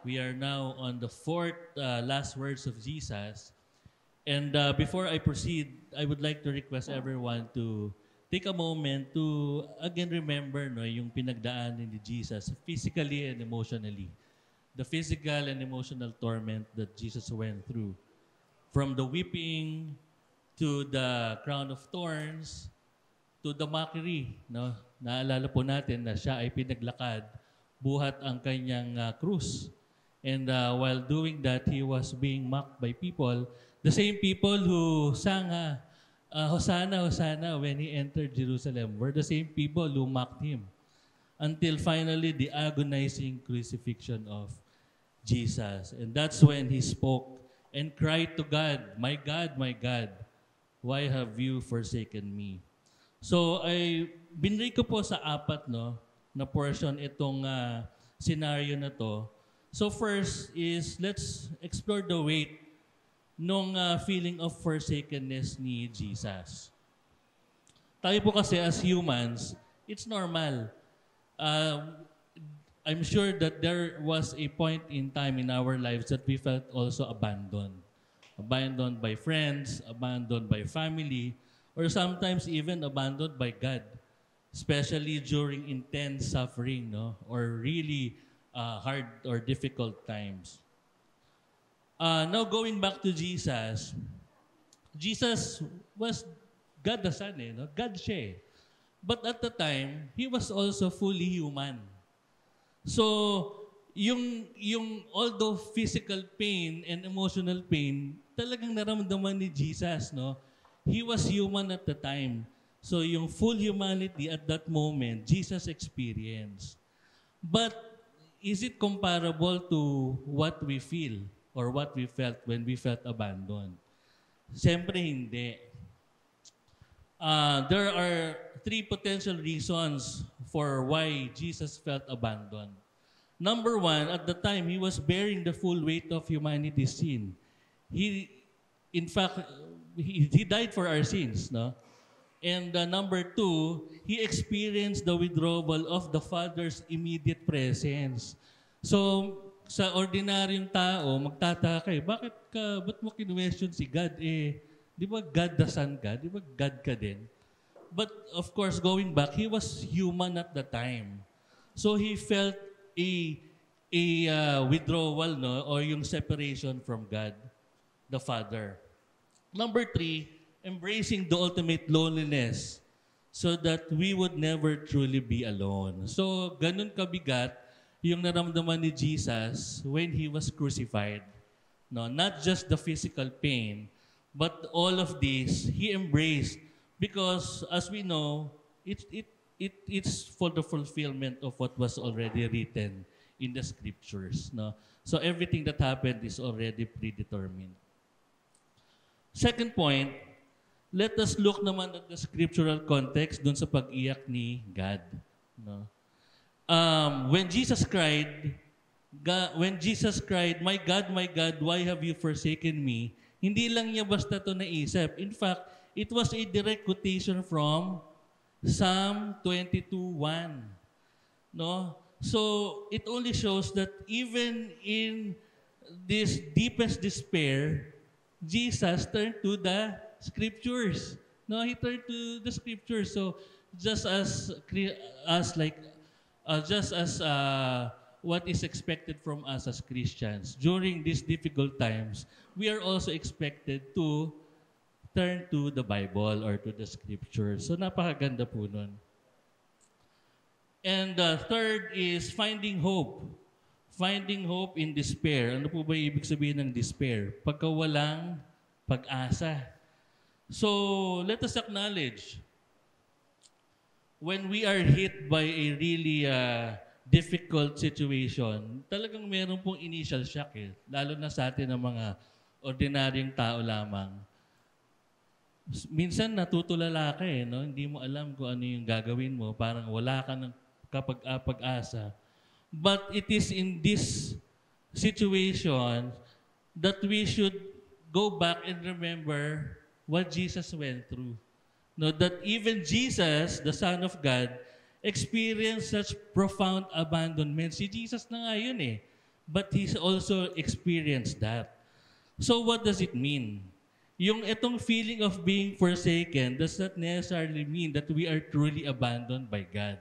We are now on the 4th last words of Jesus. And before I proceed, I would like to request everyone to take a moment to again remember yung pinagdaanan ni Jesus physically and emotionally. The physical and emotional torment that Jesus went through. From the whipping to the crown of thorns to the mockery. No? Naalala po natin na siya ay pinaglakad buhat ang kanyang krus. And while doing that, he was being mocked by people. The same people who sang Hosanna, Hosanna when he entered Jerusalem were the same people who mocked him. Until finally the agonizing crucifixion of Jesus. And that's when he spoke and cried to God, my God, why have you forsaken me? So, binray ko po sa 4 na portion itong scenario na to. So first is, let's explore the weight nung feeling of forsakenness ni Jesus. Tayo po kasi as humans, it's normal. I'm sure that there was a point in time in our lives that we felt also abandoned. Abandoned by friends, abandoned by family, or sometimes even abandoned by God. Especially during intense suffering, or really hard or difficult times. Now going back to Jesus, Jesus was God the Son, God siya. But at the time, He was also fully human. So, yung although physical pain and emotional pain, talagang naramdaman ni Jesus, He was human at the time. So, yung full humanity at that moment, Jesus experienced. But, is it comparable to what we feel or what we felt when we felt abandoned? Siyempre hindi. There are 3 potential reasons for why Jesus felt abandoned. Number 1, at the time, He was bearing the full weight of humanity's sin. in fact, he died for our sins, no? And number two, he experienced the withdrawal of the Father's immediate presence. So, sa ordinaryong tao, magtataka ba't mo kinwestiyon si God? Di ba God the Son ka? Di ba God ka din? But of course, going back, he was human at the time. So he felt a withdrawal, no, or yung separation from God, the Father. Number three, embracing the ultimate loneliness so that we would never truly be alone. So, ganun kabigat yung naramdaman ni Jesus when He was crucified. No, not just the physical pain, but all of this He embraced because, as we know, it's for the fulfillment of what was already written in the Scriptures. No? So, everything that happened is already predetermined. Second point, let us look naman at the scriptural context dun sa pag-iyak ni God. No? When Jesus cried, my God, why have you forsaken me? Hindi lang niya basta ito naisip. In fact, it was a direct quotation from Psalm 22:1. No? So, it only shows that even in this deepest despair, Jesus turned to the Scriptures. No, he turned to the Scriptures. So just as what is expected from us as Christians during these difficult times, we are also expected to turn to the Bible or to the Scriptures. So napakaganda po nun. And third is finding hope. Finding hope in despair. Ano po ba ibig sabihin ng despair? Pagkawalang pag-asa. So, let us acknowledge, when we are hit by a really difficult situation, talagang meron pong initial shock lalo na sa atin ng mga ordinaryong tao lamang. Minsan natutulala ka no? Hindi mo alam kung ano yung gagawin mo, parang wala ka ng pag-asa. But it is in this situation that we should go back and remember what Jesus went through. No, that even Jesus, the Son of God, experienced such profound abandonment. Si Jesus na nga yun But He's also experienced that. So what does it mean? Yung itong feeling of being forsaken does not necessarily mean that we are truly abandoned by God.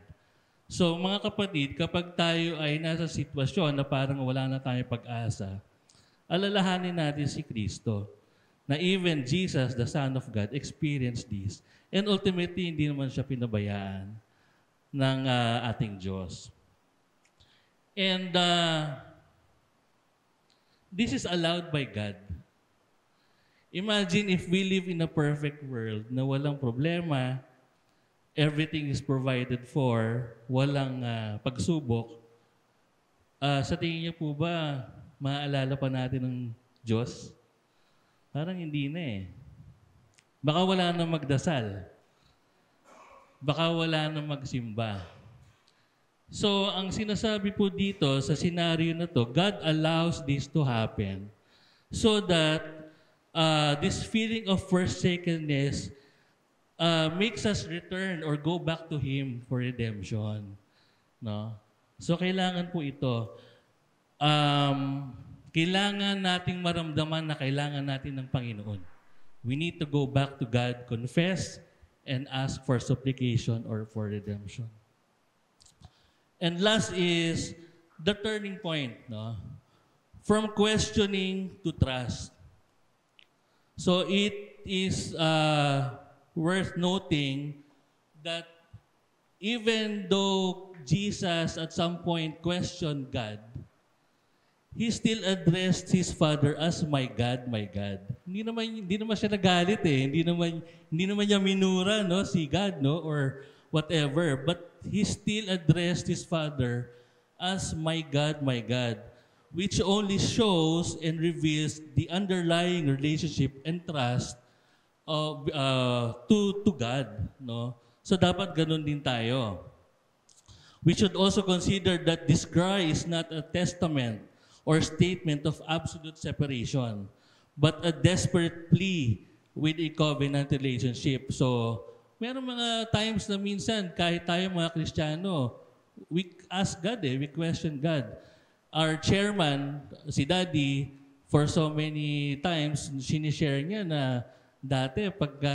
So mga kapatid, kapag tayo ay nasa sitwasyon na parang wala na tayong pag-asa, alalahanin natin si Kristo na even Jesus, the Son of God, experienced this. And ultimately, hindi naman siya pinabayaan ng ating Diyos. And this is allowed by God. Imagine if we live in a perfect world na walang problema, everything is provided for, walang pagsubok. Sa tingin niyo po ba, maaalala pa natin ng Diyos? Parang hindi na Baka wala na magdasal. Baka wala na magsimba. So, ang sinasabi po dito sa senaryo na to, God allows this to happen so that this feeling of forsakenness makes us return or go back to Him for redemption. No? So, kailangan po ito. Kailangan nating maramdaman na kailangan natin ng Panginoon. We need to go back to God, confess, and ask for supplication or for redemption. And last is the turning point, no? From questioning to trust. So it is worth noting that even though Jesus at some point questioned God, He still addressed His Father as my God, my God. Hindi naman siya nagalit Hindi naman niya minura si God or whatever, but He still addressed His Father as my God, which only shows and reveals the underlying relationship and trust of to God, no? So dapat ganun din tayo. We should also consider that this cry is not a testament or statement of absolute separation, but a desperate plea with a covenant relationship. So, meron mga times na minsan, kahit tayo mga Kristiyano, we ask God we question God. Our chairman, si Daddy, for so many times, sinishare niya na dati pagka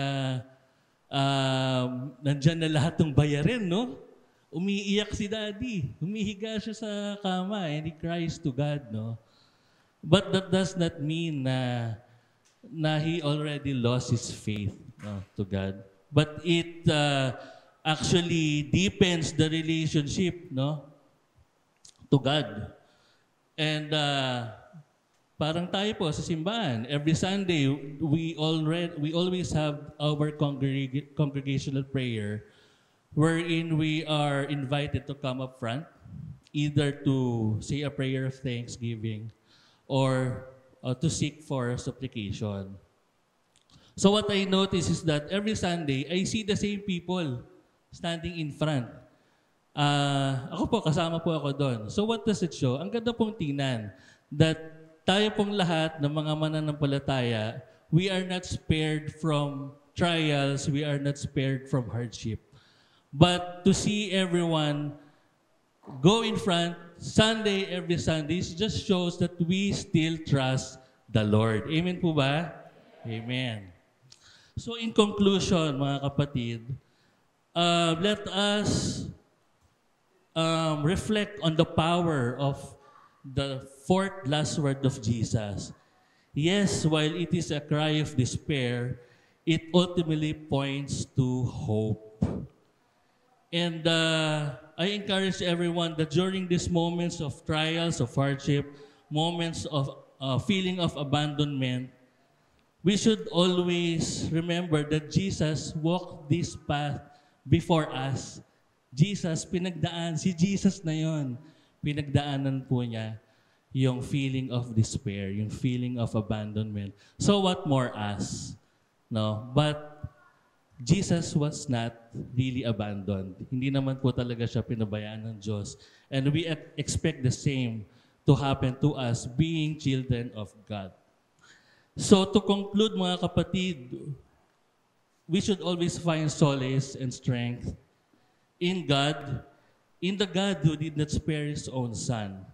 nandyan na lahat ng bayarin, no? Umiiyak si Daddy. Humihiga siya sa kama and he cries to God, no? But that does not mean na he already lost his faith, no, to God. But it actually deepens the relationship, no, to God. And parang tayo po sa simbahan, every Sunday we always have our congregational prayer wherein we are invited to come up front, either to say a prayer of thanksgiving or to seek for supplication. So what I notice is that every Sunday, I see the same people standing in front. Ako po, kasama po ako doon. So what does it show? Ang ganda pong tingnan that tayo pong lahat ng mga mananampalataya, we are not spared from trials, we are not spared from hardship. But to see everyone go in front every Sunday, just shows that we still trust the Lord. Amen po ba? Amen. So in conclusion, mga kapatid, let us reflect on the power of the fourth last word of Jesus. Yes, while it is a cry of despair, it ultimately points to hope. And I encourage everyone that during these moments of trials, of hardship, moments of feeling of abandonment, we should always remember that Jesus walked this path before us. Si Jesus na yon, pinagdaanan po niya yung feeling of despair, yung feeling of abandonment. So what more us? No? But Jesus was not really abandoned. Hindi naman po talaga siya pinabayaan ng Diyos. And we expect the same to happen to us being children of God. So to conclude, mga kapatid, we should always find solace and strength in God, in the God who did not spare His own Son.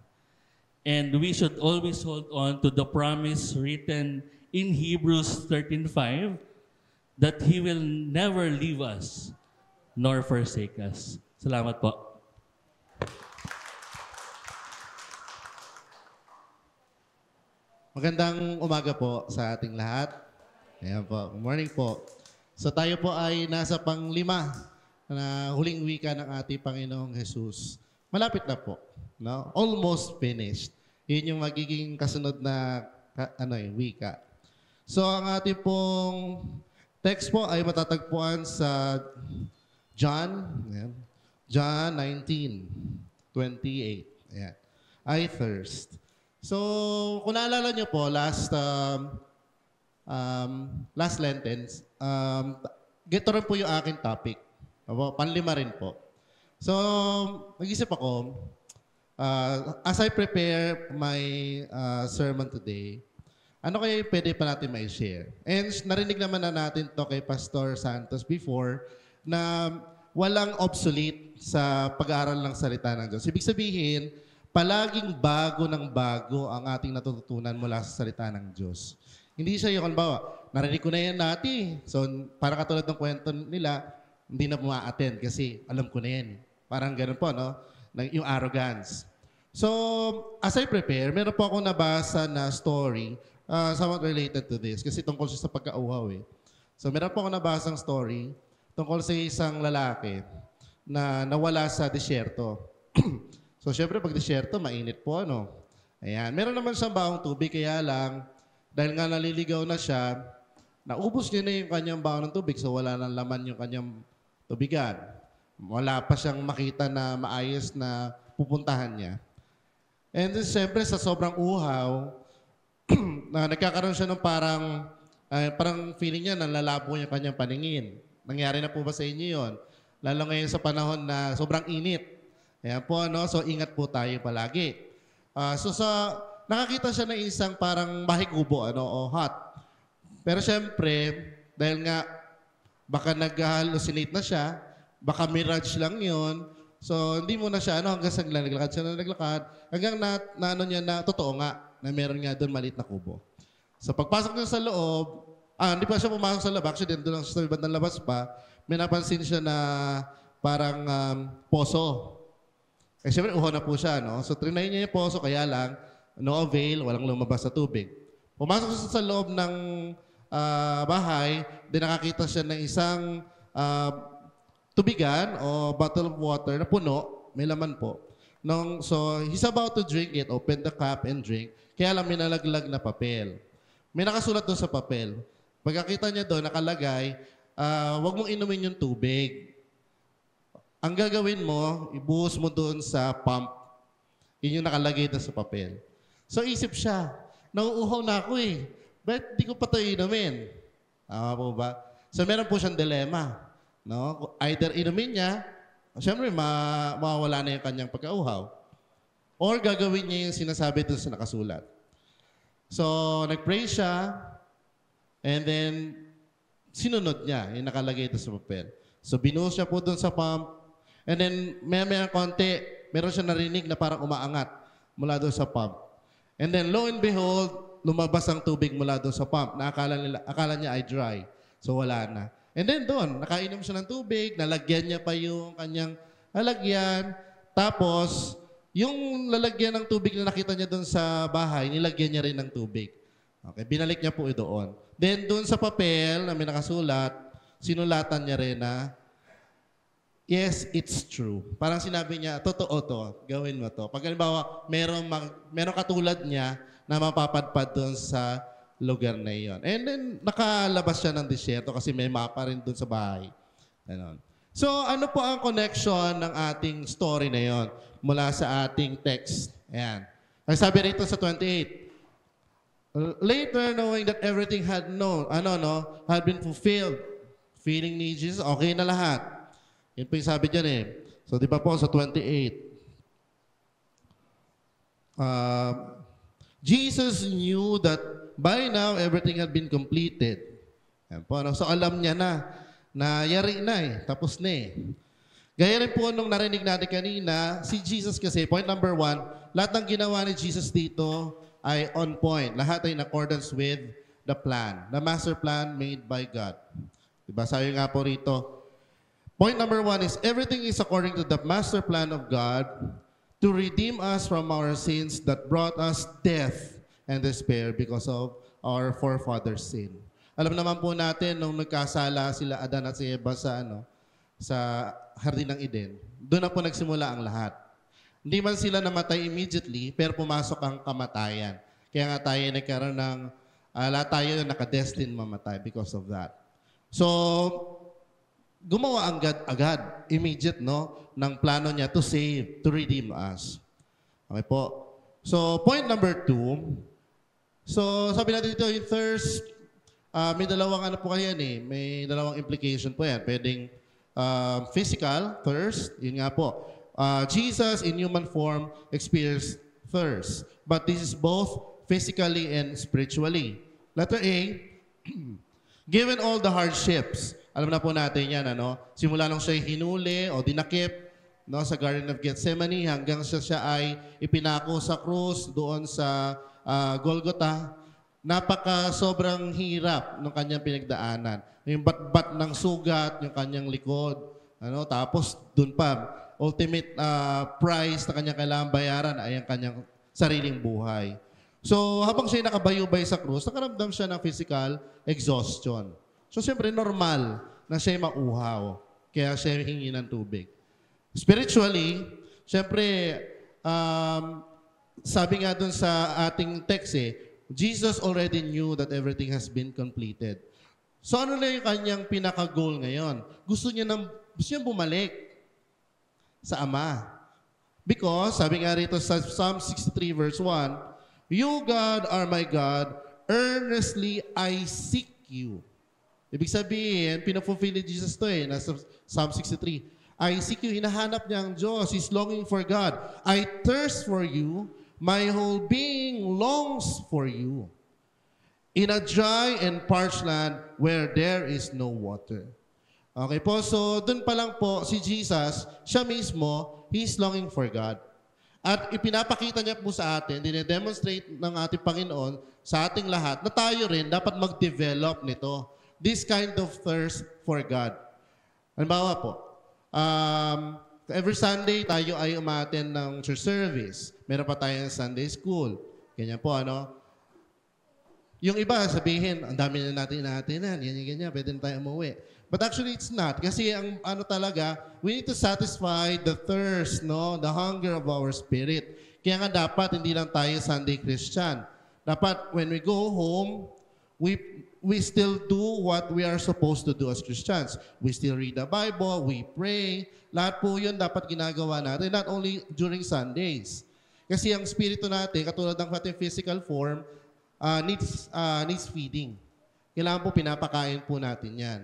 And we should always hold on to the promise written in Hebrews 13:5, that He will never leave us nor forsake us. Salamat po. Magandang umaga po sa ating lahat. Ayan po. Good morning po. So tayo po ay nasa pang-5 na huling wika ng ating Panginoong Jesus. Malapit na po. No? Almost finished. Yun yung magiging kasunod na wika. So ang ating pong text po ay matatagpuan sa John 19:28. Ayan. I thirst. So, kung naalala nyo po, last Lenten, gito rin po yung aking topic. Panlima rin po. So, nag-isip ako, as I prepare my sermon today, ano kaya yung pwede pa natin ma-share? And narinig naman na natin to kay Pastor Santos before na walang obsolete sa pag-aaral ng salita ng Diyos. Ibig sabihin, palaging bago ng bago ang ating natututunan mula sa salita ng Diyos. Hindi siya yung, halimbawa, narinig ko na yan natin. So, parang katulad ng kwento nila, hindi na ma-attend kasi alam ko na yan. Parang ganun po, no? Yung arrogance. So, as I prepare, meron po akong nabasa na story somewhat related to this kasi tungkol siya sa pagkauhaw eh. So, meron po akong nabasang story tungkol sa isang lalaki na nawala sa disyerto. So, syempre, pag disyerto, mainit po, ano? Ayan. Meron naman siyang baong tubig, kaya lang, dahil nga naliligaw na siya, naubos niya na yung kanyang baon ng tubig, so wala nang laman yung kanyang tubigan. Wala pa siyang makita na maayos na pupuntahan niya. And then, syempre, sa sobrang uhaw, nagkakaroon siya ng parang feeling niya, nalalabo yung kanyang paningin. Nangyari na po ba sa inyo yun? Lalo ngayon sa panahon na sobrang init. Ayan po, no? So, ingat po tayo palagi. So, nakakita siya ng isang parang bahay kubo, o hut. Pero syempre, dahil nga baka nag-hallucinate na siya, baka mirage lang yon. So, hindi mo na siya, hanggang sa naglakad, hanggang na totoo nga, na meron nga doon maliit na kubo. So, pagpasok niya sa loob, hindi pa siya pumasok sa loob, actually, doon lang sa bandang labas pa, may napansin siya na parang poso. Eh, syempre, uho na po siya, no? So, trinay niya yung poso, kaya lang, no avail, walang lumabas sa tubig. Pumasok siya sa loob ng bahay, din nakakita siya ng isang tubigan o bottle of water na puno, may laman po. So, he's about to drink it, open the cap and drink, kaya lang may nalaglag na papel. May nakasulat doon sa papel. Pagkakita niya doon, nakalagay, huwag mong inumin yung tubig. Ang gagawin mo, ibuhos mo doon sa pump. Yun yung nakalagay doon sa papel. So, isip siya, nauuhaw na ako eh. Ba't di ko pa ito inumin? Tama po ba? So, meron po siyang dilema. No? Either inumin niya, siyempre, mawawala na yung kanyang pagkauhaw. Or gagawin niya yung sinasabi doon sa nakasulat. So, nag-pray siya, and then, sinunod niya yung nakalagay doon sa papel. So, binuhos siya po doon sa pump, and then, maya konti, meron siya narinig na parang umaangat mula doon sa pump. And then, lo and behold, lumabas ang tubig mula doon sa pump na akala niya ay dry. So, wala na. And then doon, nakainom siya ng tubig, nalagyan niya pa yung kanyang lalagyan. Tapos, yung lalagyan ng tubig na nakita niya doon sa bahay, nilagyan niya rin ng tubig. Okay, binalik niya po doon. Then doon sa papel na may nakasulat, sinulatan niya rin na, yes, it's true. Parang sinabi niya, totoo to, gawin mo to. Pag halimbawa, meron katulad niya na mapapadpad doon sa lugar na iyon. And then, nakalabas siya ng disyerto kasi may mapa rin doon sa bahay. Ganon. So, ano po ang connection ng ating story na iyon mula sa ating text? Ayan. Ang sabi rito sa 28, later, knowing that everything had been fulfilled, feeling ni Jesus, okay na lahat. Yun po yung sabi dyan eh. So, di ba po sa 28, Jesus knew that by now everything had been completed. Yan po, so, alam niya na yari na eh. Tapos na eh. Gaya rin po nung narinig natin kanina, si Jesus kasi, point number 1, lahat ng ginawa ni Jesus dito ay on point. Lahat ay in accordance with the plan. The master plan made by God. Diba? Sabi nga po rito, point number 1 is, everything is according to the master plan of God to redeem us from our sins that brought us death and despair because of our forefathers' sin. Alam naman po natin, nung nagkasala sila Adan at si Eva sa Hardin ng Eden, doon na po nagsimula ang lahat. Hindi man sila namatay immediately, pero pumasok ang kamatayan. Kaya nga tayo nagkaroon ng, lahat tayo nakadestined mamatay because of that. So, gumawa ang God agad, immediate, ng plano niya to save, to redeem us. Okay po. So, point number 2, so, sabi natin dito, yung thirst, may dalawang may dalawang implication po yan. Pwedeng physical, thirst, yun nga po. Jesus in human form experienced thirst. But this is both physically and spiritually. Letter A, given all the hardships, alam na po natin yan, simula nung siya hinuli o dinakip sa Garden of Gethsemane hanggang siya ay ipinako sa krus doon sa Golgotha, sobrang hirap ng kanyang pinagdaanan. Yung bat-bat ng sugat, yung kanyang likod, tapos doon pa, ultimate price na kanyang kailangan bayaran ay ang kanyang sariling buhay. So habang siya nakabayubay sa krus, nakaramdam siya ng physical exhaustion. So siyempre normal na siya mauhaw, kaya siya hingi ng tubig. Spiritually, siyempre, sabi nga dun sa ating text Jesus already knew that everything has been completed. So ano na yung kanyang pinaka-goal ngayon? Gusto niya bumalik sa Ama. Because, sabi nga rito sa Psalm 63 verse 1, You, God, are my God, earnestly I seek you. Ibig sabihin, pinafulfill ni Jesus to nasa Psalm 63. I seek you, hinahanap niya ang Diyos. He's longing for God. I thirst for you, My whole being longs for you. In a dry and parched land where there is no water. Okay po, so dun pa lang po si Jesus, siya mismo, He's longing for God. At ipinapakita niya po sa atin, dinedemonstrate ng ating Panginoon sa ating lahat na tayo rin dapat mag-develop nito. This kind of thirst for God. Halimbawa po, every Sunday tayo ay umattend ng church service. Meron pa tayong Sunday school. Ganyan po, ano? Yung iba, sabihin, ang dami na natin inaatinan, ganyan, pwede na tayo umuwi. But actually, it's not. Kasi ang ano talaga, we need to satisfy the thirst, no? The hunger of our spirit. Kaya nga dapat, hindi lang tayo Sunday Christian. Dapat, when we go home, we still do what we are supposed to do as Christians. We still read the Bible, we pray. Lahat po yun dapat ginagawa natin, not only during Sundays. Kasi ang spirito natin, katulad ng ating physical form, needs feeding. Kailangan po pinapakain po natin yan.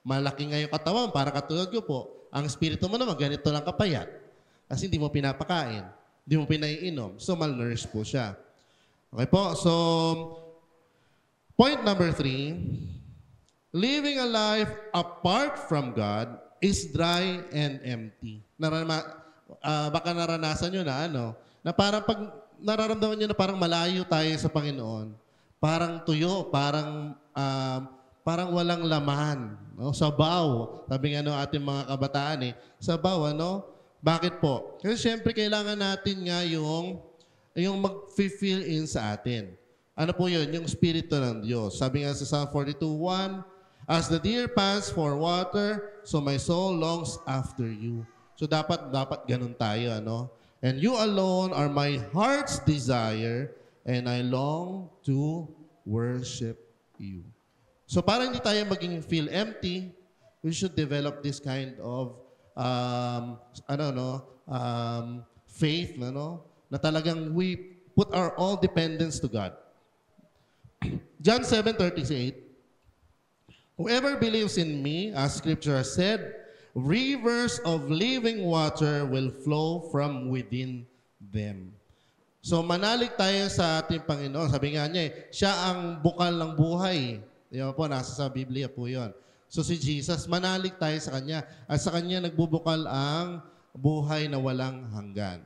Malaki nga yung katawan, para katulad ko po, ang spirito mo naman, ganito lang kapayat. Kasi hindi mo pinapakain, hindi mo pinaiinom. So, malnourished po siya. Okay po, so, point number 3, living a life apart from God is dry and empty. Baka naranasan nyo na na parang pag nararamdaman nyo na parang malayo tayo sa Panginoon, parang tuyo, parang walang laman, no? Sabaw. Sabi nga ating mga kabataan sabaw, Bakit po? Kasi syempre kailangan natin nga yung mag-fill in sa atin. Ano po yun? Yung Espiritu ng Diyos. Sabi nga sa Psalm 42:1, as the deer pants for water, so my soul longs after you. So dapat ganun tayo, And you alone are my heart's desire, and I long to worship you. So para hindi tayo maging feel empty, we should develop this kind of faith, na talagang we put our all dependence to God. John 7:38, whoever believes in me, as Scripture has said, rivers of living water will flow from within them. So manalig tayo sa ating Panginoon. Sabi nga niya, siya ang bukal ng buhay. Di ba po, nasa sa Biblia po yun. So si Jesus, manalig tayo sa Kanya. At sa Kanya nagbubukal ang buhay na walang hanggan.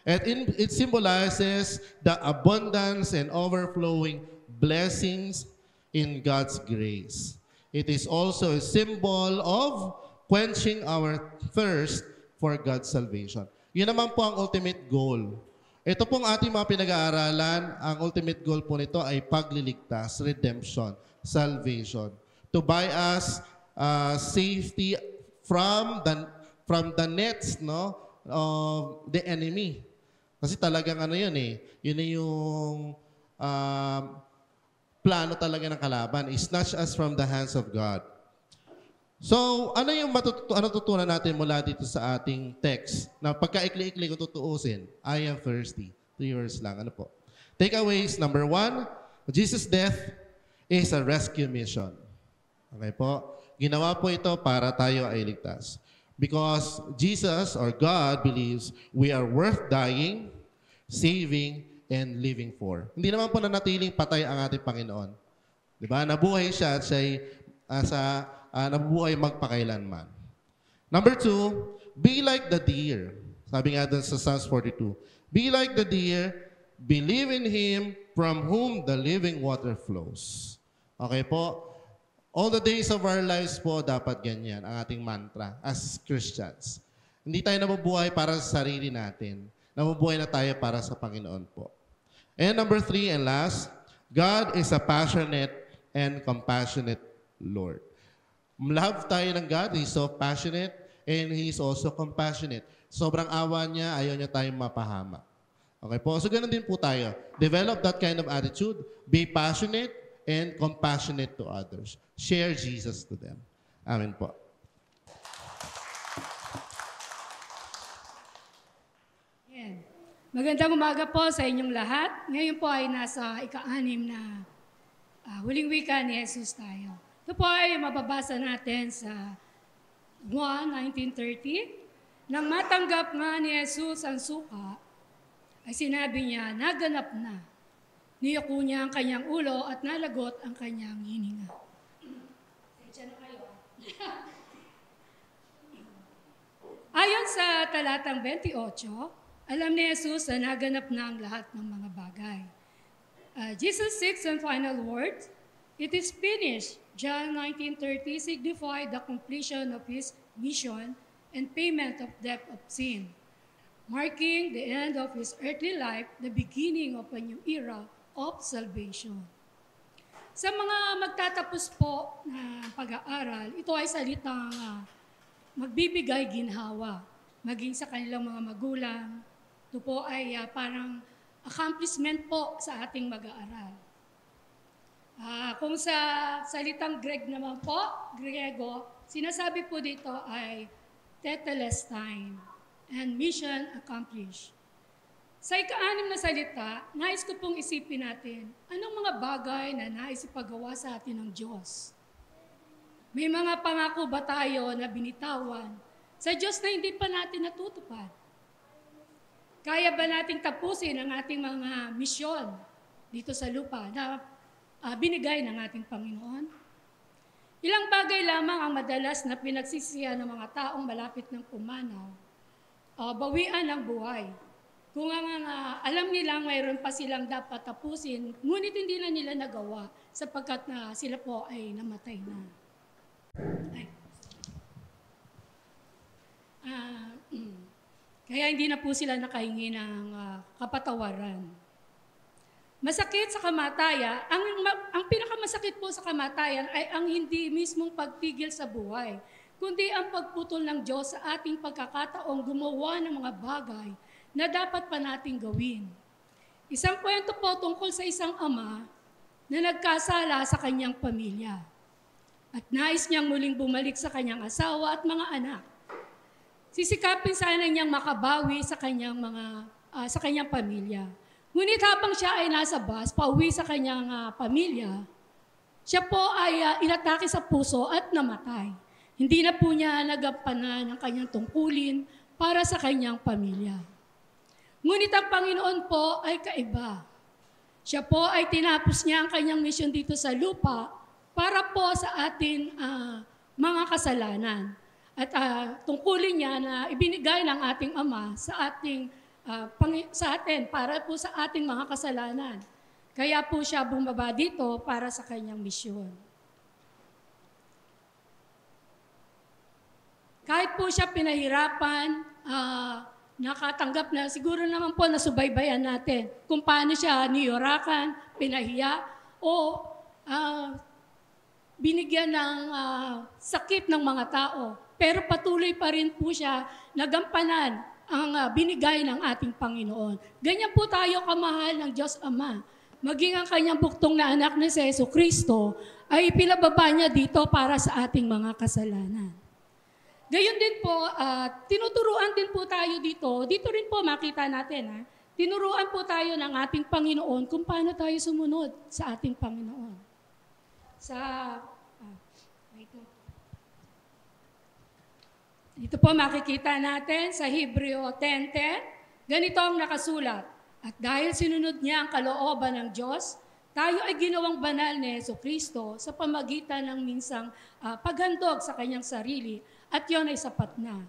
And it symbolizes the abundance and overflowing blessings in God's grace. It is also a symbol of quenching our thirst for God's salvation. Yun naman po ang ultimate goal. Ito pong ating mga pinag-aaralan, ang ultimate goal po nito ay pagliligtas, redemption, salvation. To buy us safety from the nets of the enemy. Kasi talagang yun yun yung plano talaga ng kalaban. Snatch us from the hands of God. So, ano yung tutunan natin mula dito sa ating text? Na pagka-ikli-ikli kung tutuusin, I am thirsty. 3 words lang. Ano po? Takeaways, number 1, Jesus' death is a rescue mission. Okay po? Ginawa po ito para tayo ay ligtas. Because Jesus or God believes we are worth dying, saving, and living for. Hindi naman po nanatiling patay ang ating Panginoon. Diba? Nabuhay siya at siya'y nabubuhay magpakailanman. Number 2, be like the deer. Sabi nga doon sa Psalms 42, be like the deer, believe in Him from whom the living water flows. Okay po? All the days of our lives po, dapat ganyan ang ating mantra as Christians. Hindi tayo nabubuhay para sa sarili natin. Nabubuhay na tayo para sa Panginoon po. And number 3 and last, God is a passionate and compassionate Lord. Love tayo ng God. He's so passionate and He's also compassionate. Sobrang awa niya, ayaw niya tayong mapahamak. Okay po? So ganun din po tayo. Develop that kind of attitude. Be passionate and compassionate to others. Share Jesus to them. Amen po. Yan. Magandang umaga po sa inyong lahat. Ngayon po ay nasa ika-6 na huling wika ni Jesus tayo. Ito po ay mababasa natin sa 1:19:30. Nang matanggap nga ni Jesus ang suka, ay sinabi niya, naganap na. Niyoko niya ang kanyang ulo at nalagot ang kanyang hininga. Sensya na kayo. Ayon sa talatang 28, alam ni Jesus na naganap na ang lahat ng mga bagay. Jesus' sixth and final words, "It is finished." John 19:30 signified the completion of his mission and payment of debt of sin, marking the end of his earthly life, the beginning of a new era of salvation. Sa mga magtatapos po na pag-aaral, ito ay salitang magbibigay ginhawa, maging sa kanilang mga magulang. Ito po ay parang accomplishment po sa ating mag-aaral. Kung sa salitang Griego, sinasabi po dito ay tetelestai and mission accomplished. Sa ika-6 na salita, nais ko pong isipin natin, anong mga bagay na nais ipagawa sa atin ng Diyos? May mga pangako ba tayo na binitawan sa Diyos na hindi pa natin natutupad? Kaya ba nating tapusin ang ating mga misyon dito sa lupa na binigay ng ating Panginoon? Ilang bagay lamang ang madalas na pinagsisihan ng mga taong malapit ng pumanaw, bawian ng buhay. Kung alam nilang mayroon pa silang dapat tapusin, ngunit hindi na nila nagawa sapagkat na sila po ay namatay na. Kaya hindi na po sila nakahingi ng kapatawaran. Masakit sa kamatayan, ang pinakamasakit po sa kamatayan ay ang hindi mismong pagpigil sa buhay, kundi ang pagputol ng Diyos sa ating pagkakataong gumawa ng mga bagay na dapat pa nating gawin. Isang kwento po tungkol sa isang ama na nagkasala sa kanyang pamilya at nais niyang muling bumalik sa kanyang asawa at mga anak. Sisikapin sana niyang makabawi sa kanyang pamilya. Ngunit habang siya ay nasa bus, pauwi sa kanyang pamilya, siya po ay inatake sa puso at namatay. Hindi na po niya nagampanan ang kanyang tungkulin para sa kanyang pamilya. Ngunit ang Panginoon po ay kaiba. Siya po ay tinapos niya ang kanyang misyon dito sa lupa para po sa atin mga kasalanan. At tungkulin niya na ibinigay ng ating Ama sa atin para po sa ating mga kasalanan. Kaya po siya bumaba dito para sa kanyang misyon. Kahit po siya pinahirapan, nakatanggap na, siguro naman po nasubaybayan natin kung paano siya niyurakan, pinahiya, o binigyan ng sakit ng mga tao. Pero patuloy pa rin po siya nagampanan ang binigay ng ating Panginoon. Ganyan po tayo kamahal ng Diyos Ama. Maging ang kanyang buktong na anak na si Jesucristo ay pinababa niya dito para sa ating mga kasalanan. Gayon din po, tinuturuan din po tayo dito. Dito rin po makita natin, tinuruan po tayo ng ating Panginoon kung paano tayo sumunod sa ating Panginoon. Dito po makikita natin sa Hebreo 10:10, ganito ang nakasulat. At dahil sinunod niya ang kalooban ng Diyos, tayo ay ginawang banal ni Jesucristo sa pamagitan ng minsang paghandog sa kanyang sarili at yon ay sapat na.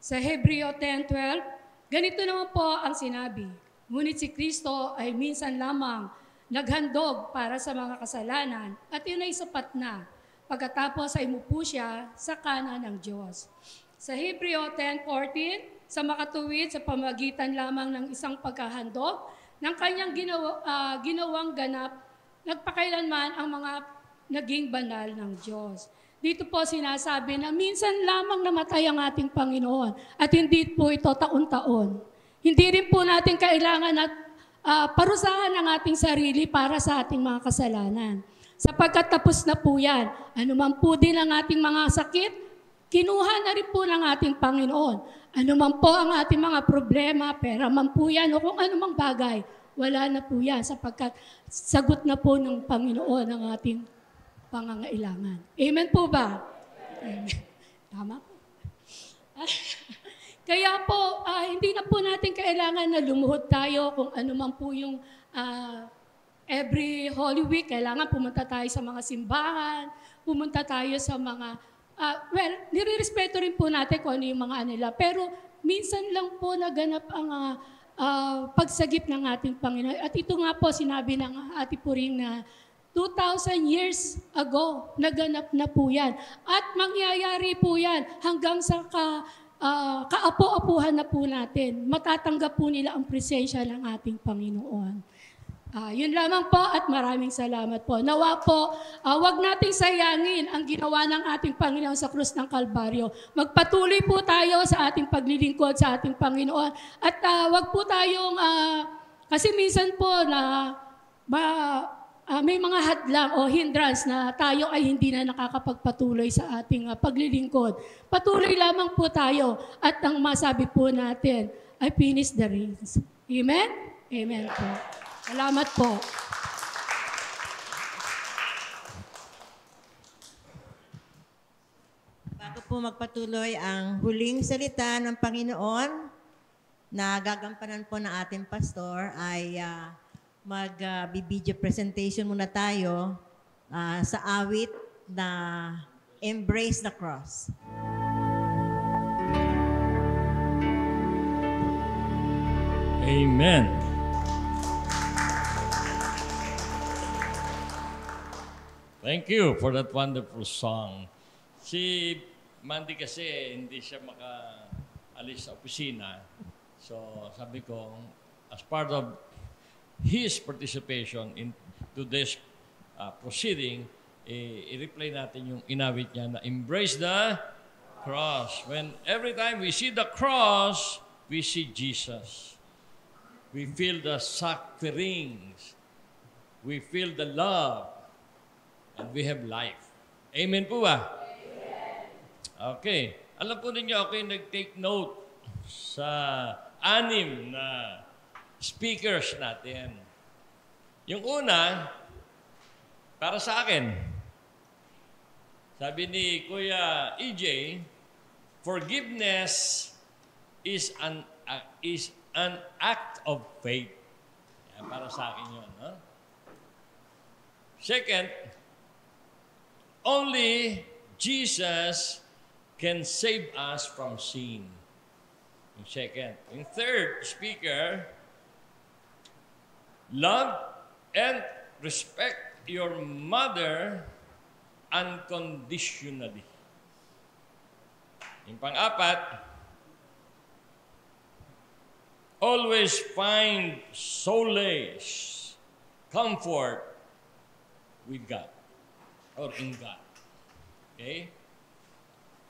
Sa Hebreo 10:12, ganito naman po ang sinabi, ngunit si Kristo ay minsan lamang naghandog para sa mga kasalanan at yun ay sapat na. Pagkatapos ay umupo siya sa kanan ng Diyos. Sa Hebreo 10:14, sa makatuwid sa pamagitan lamang ng isang pagkahandog ng kanyang ginawang ganap, nagpakailanman ang mga naging banal ng Diyos. Dito po sinasabi na minsan lamang namatay ang ating Panginoon at hindi po ito taon-taon. Hindi rin po natin kailangan at parusahan ang ating sarili para sa ating mga kasalanan. Sapagkat tapos na po yan, anuman po din ang ating mga sakit, kinuha na rin po ng ating Panginoon. Ano man po ang ating mga problema, pera man po yan, o kung anumang bagay, wala na po yan sapagkat sagot na po ng Panginoon ang ating pangangailangan. Amen po ba? Amen. Tama po. Kaya po, hindi na po natin kailangan na lumuhod tayo kung ano man po yung every Holy Week, kailangan pumunta tayo sa mga simbahan, pumunta tayo sa mga, nire-respeto rin po natin kung ano yung mga nila. Pero minsan lang po naganap ang pagsagip ng ating Panginoon. At ito nga po, sinabi ng Ate Puring na 2,000 years ago, naganap na po yan. At mangyayari po yan hanggang sa kaapo-apuhan na po natin. Matatanggap po nila ang presensya ng ating Panginoon. Yun lamang po at maraming salamat po. Nawa po, wag nating sayangin ang ginawa ng ating Panginoon sa krus ng Kalbaryo. Magpatuloy po tayo sa ating paglilingkod sa ating Panginoon. At wag po tayong, kasi minsan po na may mga hadlang o hindrance na tayo ay hindi na nakakapagpatuloy sa ating paglilingkod. Patuloy lamang po tayo at ang masabi po natin ay finish the race. Amen? Amen po. Salamat po. Bago po magpatuloy ang huling salita ng Panginoon na gagampanan po ng ating pastor ay mag-video presentation muna tayo sa awit na Embrace the Cross. Amen. Thank you for that wonderful song. Si Mandy kasi hindi siya makaalis sa opisina. So sabi ko, as part of his participation in today's proceeding, i-replay natin yung inawit niya na Embrace the Cross. When every time we see the cross, we see Jesus. We feel the sufferings. We feel the love. And we have life. Amen po ba? Amen. Okay. Alam po ninyo, ako yung nag-take note sa 6 na speakers natin. Yung una, para sa akin, sabi ni Kuya EJ, forgiveness is an act of faith. Yan, para sa akin yun. Huh? Second, only Jesus can save us from sin. Yung second. Yung third speaker, love and respect your mother unconditionally. Yung pang-apat, always find solace, comfort with God. Or in God. Okay?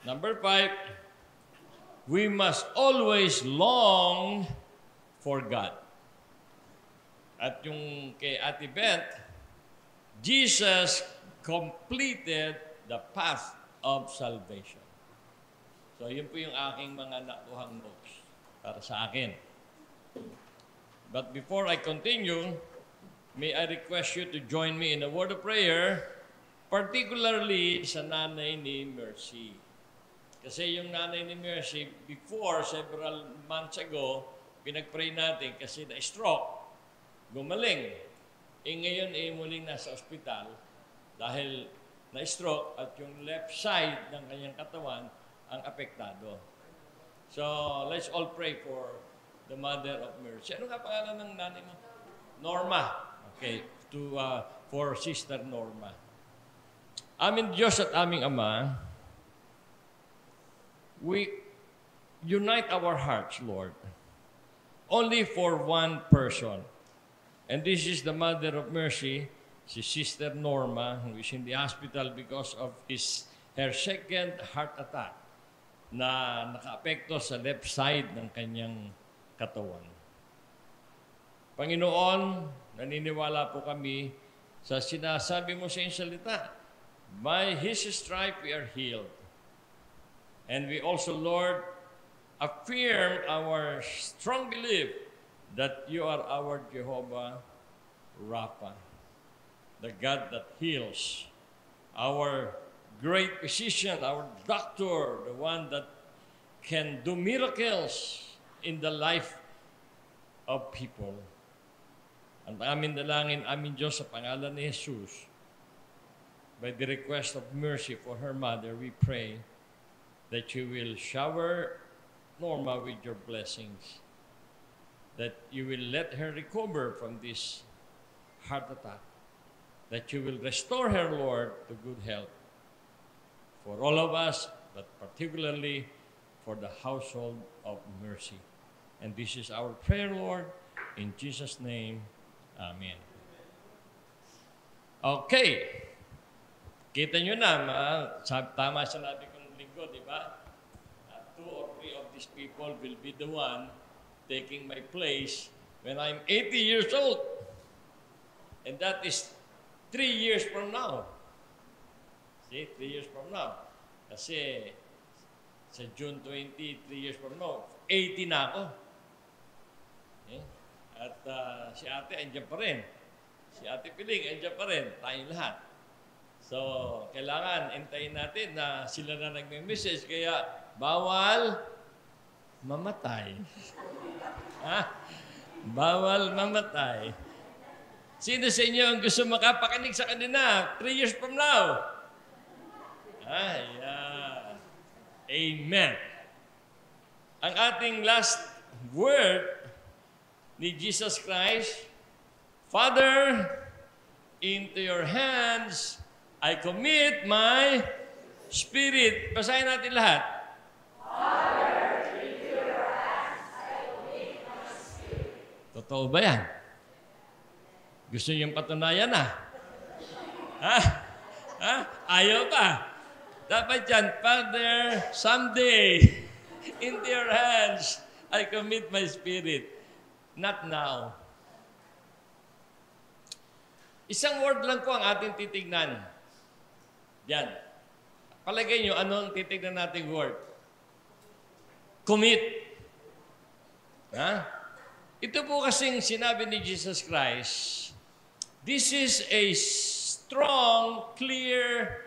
Number 5, we must always long for God. At yung kay Ate Beth, Jesus completed the path of salvation. So, yun po yung aking mga nakuhang notes para sa akin. But before I continue, may I request you to join me in a word of prayer, particularly sa nanay ni Mercy. Kasi yung nanay ni Mercy, before, several months ago, pinag-pray natin kasi na-stroke, gumaling. Ngayon, muling nasa ospital dahil na-stroke at yung left side ng kanyang katawan ang apektado. So, let's all pray for the mother of Mercy. Ano nga pangalan ng nanay mo? Norma. Okay, for Sister Norma. Aming Diyos at aming Ama, we unite our hearts, Lord, only for one person. And this is the Mother of Mercy, si Sister Norma, who is in the hospital because of her second heart attack na naka-apekto sa left side ng kanyang katawan. Panginoon, naniniwala po kami sa sinasabi mo sa iyong salita. By His stripe we are healed. And we also, Lord, affirm our strong belief that you are our Jehovah Rapha, the God that heals, our great physician, our doctor, the one that can do miracles in the life of people. Ang aming dalangin, aming Diyos, sa pangalan ni Jesus, by the request of mercy for her mother, we pray that you will shower Norma with your blessings, that you will let her recover from this heart attack, that you will restore her, Lord, to good health for all of us, but particularly for the household of Mercy. And this is our prayer, Lord, in Jesus' name. Amen. Okay. Kita nyo na, tama sinabi kong linggo, di ba? 2 or 3 of these people will be the one taking my place when I'm 80 years old. And that is 3 years from now. See, 3 years from now. Kasi sa June 20, 3 years from now, 80 na ako. Okay? At si ate, andyan pa rin. Si ate Piling, andyan pa rin. Tayong lahat. So, kailangan intayin natin na sila na nagme-message. Kaya, bawal mamatay. Ha? Bawal mamatay. Sino sa inyo ang gusto makapakinig sa kanina 3 years from now? Yeah. Amen. Ang ating last word ni Jesus Christ, Father, into your hands I commit my spirit. Basahin natin lahat. Father, into your hands I commit my spirit. Totoo ba yan? Gusto niyong patunayan na? Ayaw pa. Dapat yan, Father, someday, into your hands I commit my spirit. Not now. Isang word lang po ang ating titignan. Yan. Palagay nyo, ano ang titignan nating word? Commit. Ha? Ito po kasing sinabi ni Jesus Christ, this is a strong, clear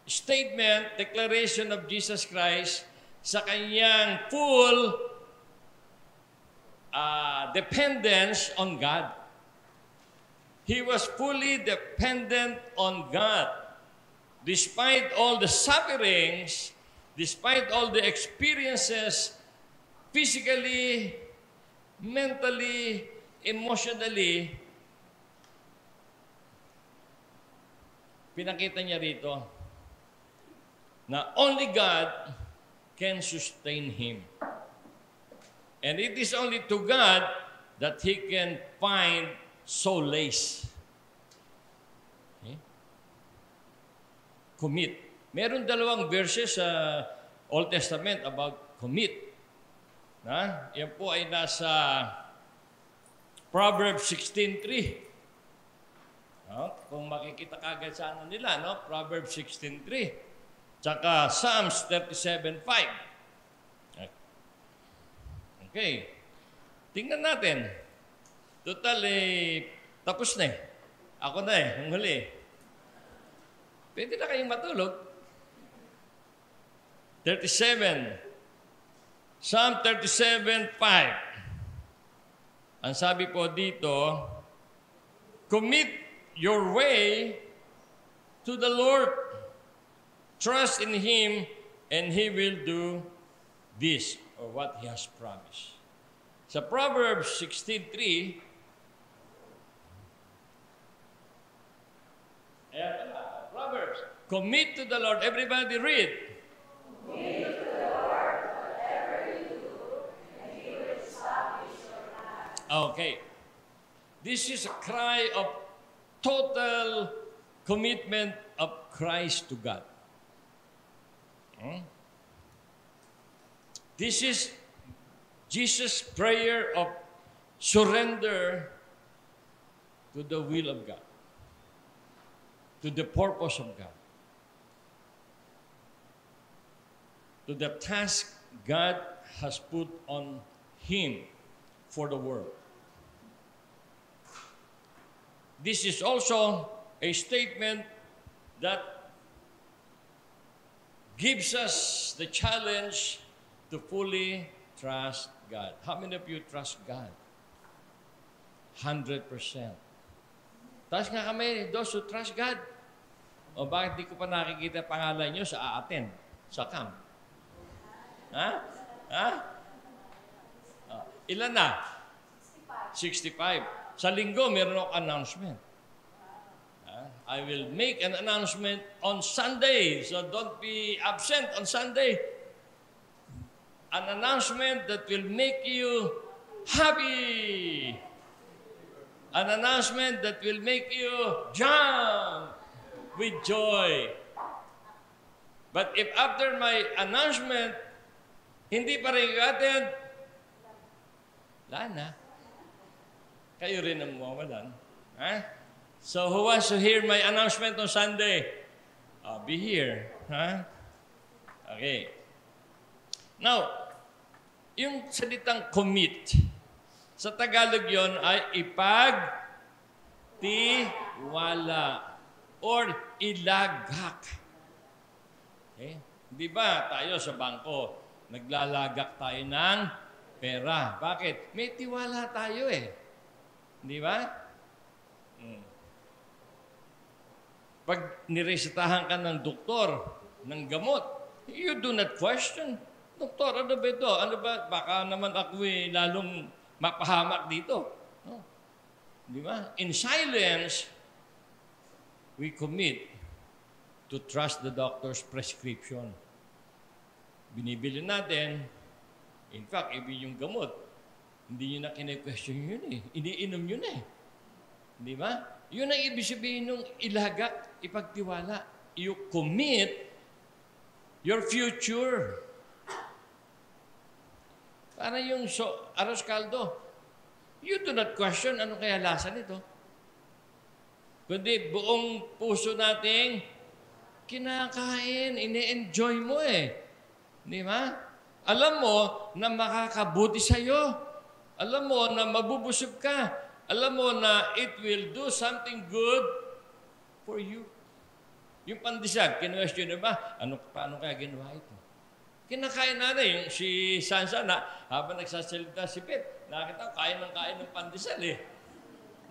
statement, declaration of Jesus Christ sa kanyang full dependence on God. He was fully dependent on God. Despite all the sufferings, despite all the experiences, physically, mentally, emotionally, pinakita niya rito na only God can sustain him. And it is only to God that he can find solace. Okay? Commit. Meron 2 verses sa Old Testament about commit. Yan po ay nasa Proverbs 16:3. Kung makikita kagad sa ano nila, Proverbs 16:3. Tsaka Psalms 37:5. Okay. Tingnan natin. Total, tapos na eh. Ako na ang huli. Pwede na kayong matulog. 37. Psalm 37:5. Ang sabi po dito, commit your way to the Lord. Trust in Him and He will do this, or what He has promised. Sa Proverbs 16:3, Proverbs, commit to the Lord. Everybody read. Commit to the Lord whatever you do, and He will establish your path. Okay. This is a cry of total commitment of Christ to God. This is Jesus' prayer of surrender to the will of God, to the purpose of God, to the task God has put on him for the world. This is also a statement that gives us the challenge to fully trust God. How many of you trust God? 100%. Taas nga kami, those who trust God. O bakit di ko pa nakikita pangalan nyo sa a-attend, sa camp? Ha? Ha? Ilan na? 65. Sa linggo, meron ako announcement. I will make an announcement on Sunday, so don't be absent on Sunday. An announcement that will make you happy. An announcement that will make you jump with joy. But if after my announcement, hindi pa rin attend, wala na. Kayo rin ang mawawalan. So who wants to hear my announcement on Sunday? I'll be here. Okay. Now, yung salitang commit, sa Tagalog yon ay ipagtiwala or ilagak. Okay? Di ba tayo sa bangko, naglalagak tayo ng pera. Bakit? May tiwala tayo eh. Di ba? Pag niresetahan ka ng doktor, ng gamot, you do not question. Doktor, ano ba ito? Ano ba? Baka naman ako lalong mapahamak dito. No? Di ba? In silence, we commit to trust the doctor's prescription. Binibili natin, in fact, even yung gamot, hindi nyo na kine-question yun eh. Iniinom yun eh. Di ba? Yun ang ibig sabihin ng ilagak, ipagtiwala. You commit your future. Para yung arroz caldo, you do not question ano kaya lasa nito. Kundi buong puso nating kinakain, ine-enjoy mo eh. Di ba? Alam mo na makakabuti sa'yo. Alam mo na mabubusog ka. Alam mo na it will do something good for you. Yung pandesal, kinwestiyon na ba? Paano kaya ginawa ito? Kinakain na yung si Sansa na habang nagsasalita si Pep, nakita ko kain ng pandesal eh.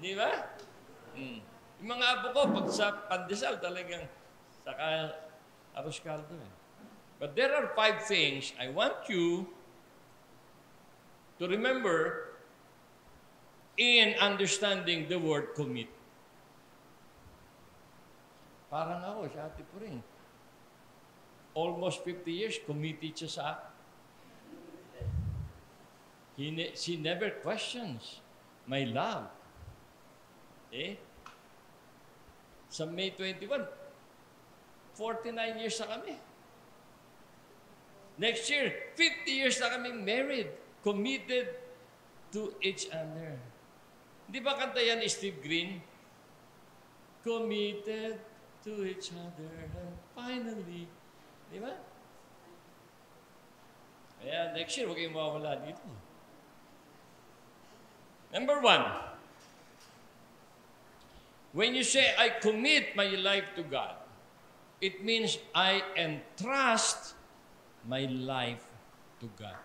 Di ba? Yung mga apo ko, pag sa pandesal talagang saka arroz caldo eh. But there are 5 things I want you to remember in understanding the word commit. Parang ako, si Ate Puring. Almost 50 years, committed siya sa akin. She never questions my love. Sa May 21, 49 years na kami. Next year, 50 years na kami married, committed to each other. Di ba kanta yan ni Steve Green? Committed to each other and finally. Di ba? Kaya next year, huwag kayong mawawala dito. Number 1, when you say, I commit my life to God, it means I entrust my life to God.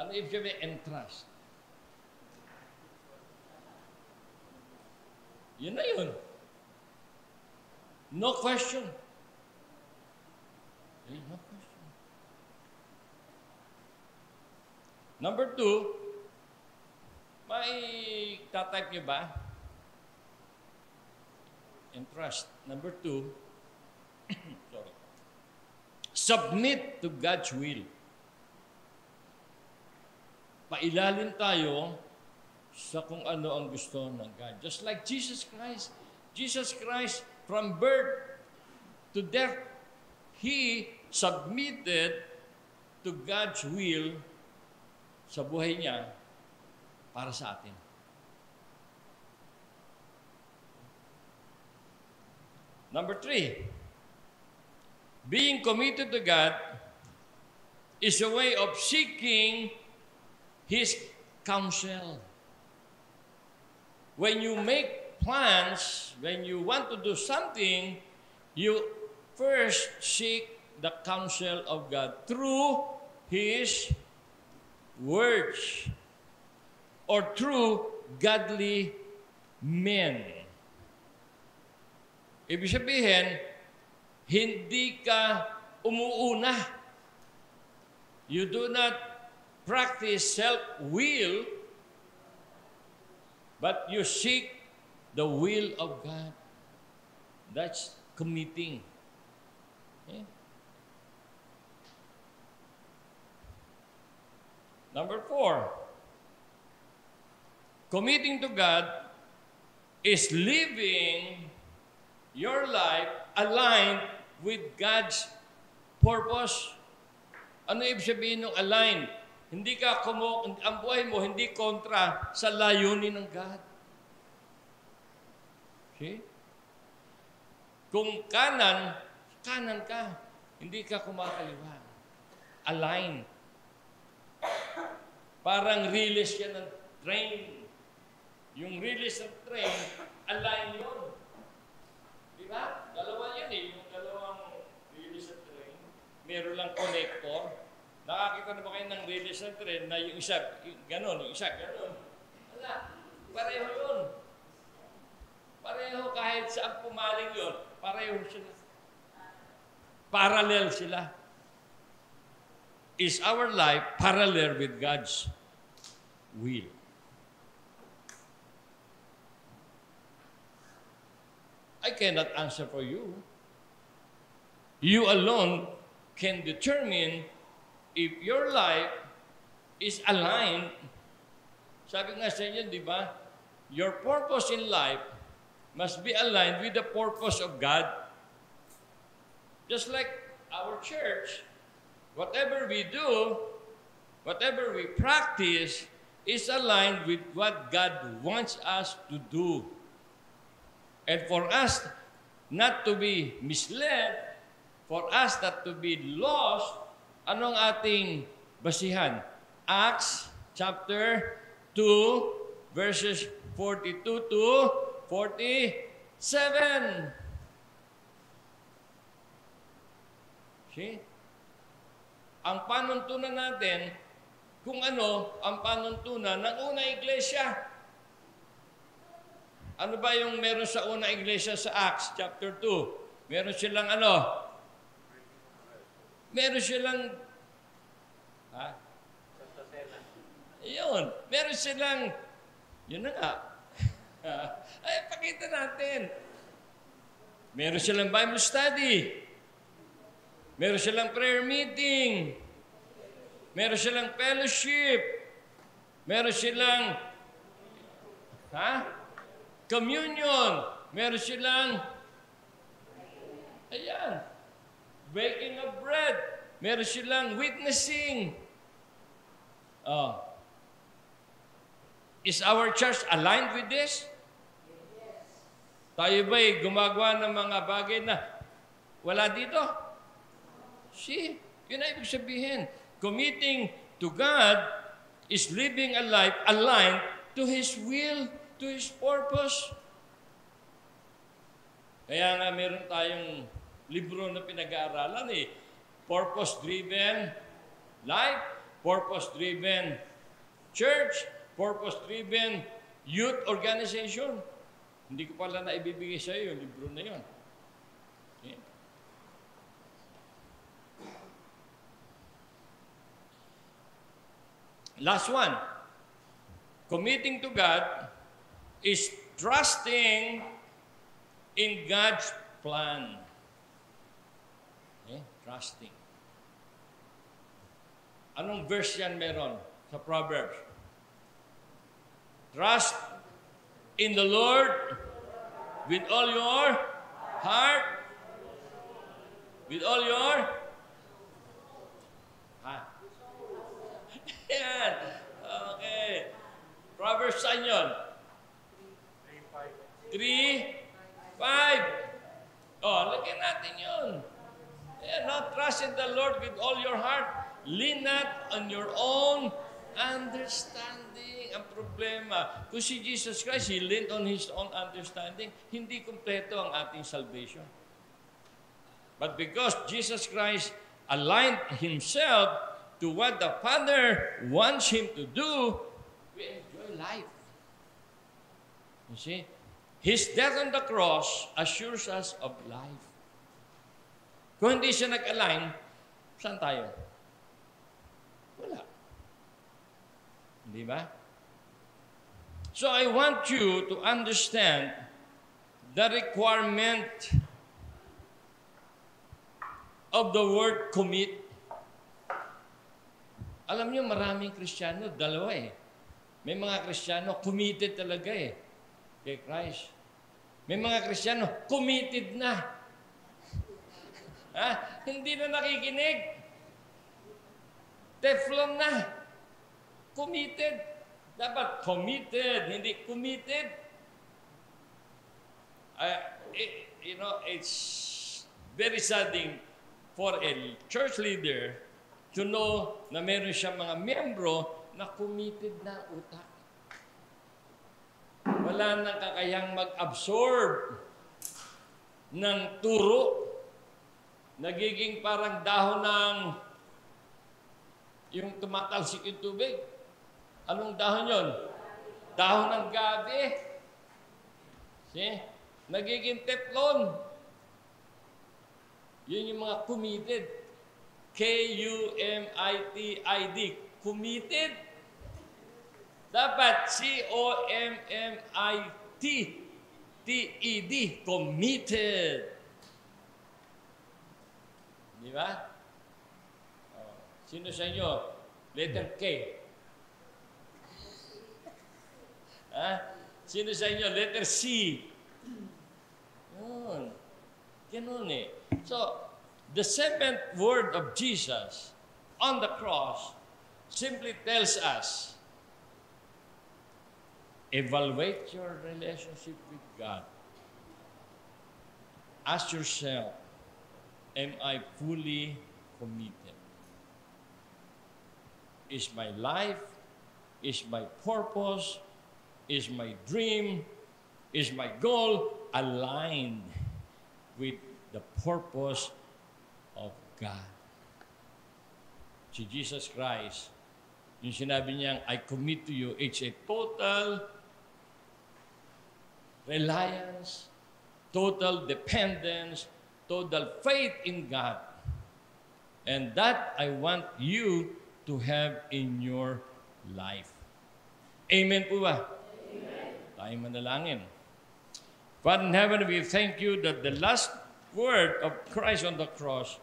Ano ibig sabihin entrust? Yun na yun. No question. No question. Number 2, may tatype niyo ba? Entrust. Number 2, sorry. Submit to God's will. Pailalim tayo sa kung ano ang gusto ng God. Just like Jesus Christ. Jesus Christ, from birth to death, He submitted to God's will sa buhay niya para sa atin. Number 3, being committed to God is a way of seeking His counsel. When you make plans, when you want to do something, you first seek the counsel of God through His words or true godly men. Ibig sabihin, hindi ka umuuna. You do not practice self-will, but you seek the will of God. That's committing. Okay? Number 4, committing to God is living your life aligned with God's purpose. Ano ibig sabihin ng aligned? Hindi ka ang buhay mo hindi kontra sa layunin ng God. See? Kung kanan ka. Hindi ka kumakaliwa. Aligned. Parang release yan ng train. Yung release ng train, align yun. Di ba? Dalawa yan eh. Yung dalawang release ng train, meron lang connector. Nakakita na ba kayo ng release ng train na yung isa, gano'n, yung isa, gano'n. Wala. Pareho yun. Pareho kahit saan pumaling yun. Pareho sila. Parallel sila. Is our life parallel with God's will? I cannot answer for you. You alone can determine if your life is aligned. Sabi nga sa inyo, di ba? Your purpose in life must be aligned with the purpose of God. Just like our church, whatever we do, whatever we practice, is aligned with what God wants us to do. And for us not to be misled, for us not to be lost, anong ating basihan? Acts chapter 2, verses 42 to 47. See? Ang panuntunan natin, kung ano ang panuntunan ng unang iglesia. Ano ba yung meron sa unang iglesia sa Acts chapter 2? Meron silang ano? Meron silang yun. Meron silang yun na nga. Ay, pakita natin. Meron silang Bible study. Meron silang prayer meeting. Meron silang fellowship. Meron silang communion. Meron silang breaking of bread. Meron silang witnessing. Is our church aligned with this? Tayo ba'y gumagawa ng mga bagay na wala dito? See, yun na ibig sabihin. Committing to God is living a life aligned to His will, to His purpose. Kaya nga meron tayong libro na pinag-aaralan eh. Purpose-driven life, purpose-driven church, purpose-driven youth organization. Hindi ko pala na ibibigay sa iyo yung libro na yun. Okay. Last one. Committing to God is trusting in God's plan. Okay? Trusting. Anong verse yan meron sa Proverbs? Trust in the Lord with all your heart, with all your Yan. Okay. Proverbs saan yun? 3:5. Lagyan natin yun. Trust in the Lord with all your heart. Lean not on your own understanding. Ang problema, kung si Jesus Christ, He leaned on His own understanding, hindi kumpleto ang ating salvation. But because Jesus Christ aligned Himself to what the Father wants him to do, we enjoy life. You see? His death on the cross assures us of life. Kung hindi siya nag-align, saan tayo? Wala. Di ba? So I want you to understand the requirement of the word commit. Alam niyo, maraming Kristiyano, dalawa eh. May mga Kristiyano, committed talaga eh, kay Christ. May mga Kristiyano, committed na. Hindi na nakikinig. Teflon na. Committed. Dapat committed, hindi committed. It's very saddening for a church leader to know na meron siyang mga miyembro na committed na utak. Wala nang kakayang mag-absorb ng turo. Nagiging parang dahon ng yung tumatalsik yung tubig. Anong dahon yon? Dahon ng gabi. See? Nagiging teflon. Yun yung mga committed. K-U-M-I-T-I-D. Committed. Dapat C-O-M-M-I-T-T-E-D. Committed. Di ba? Sino sa inyo? Letter K. Sino sa inyo? Letter C. Yun. Ganun eh. So, the seventh word of Jesus on the cross simply tells us, evaluate your relationship with God. Ask yourself, am I fully committed? Is my life, is my purpose, is my dream, is my goal aligned with the purpose of God? Si Jesus Christ, yung sinabi niyang, I commit to you, it's a total reliance, total dependence, total faith in God. And that I want you to have in your life. Amen po ba? Amen. Tayo manalangin. Father in heaven, we thank you that the last word of Christ on the cross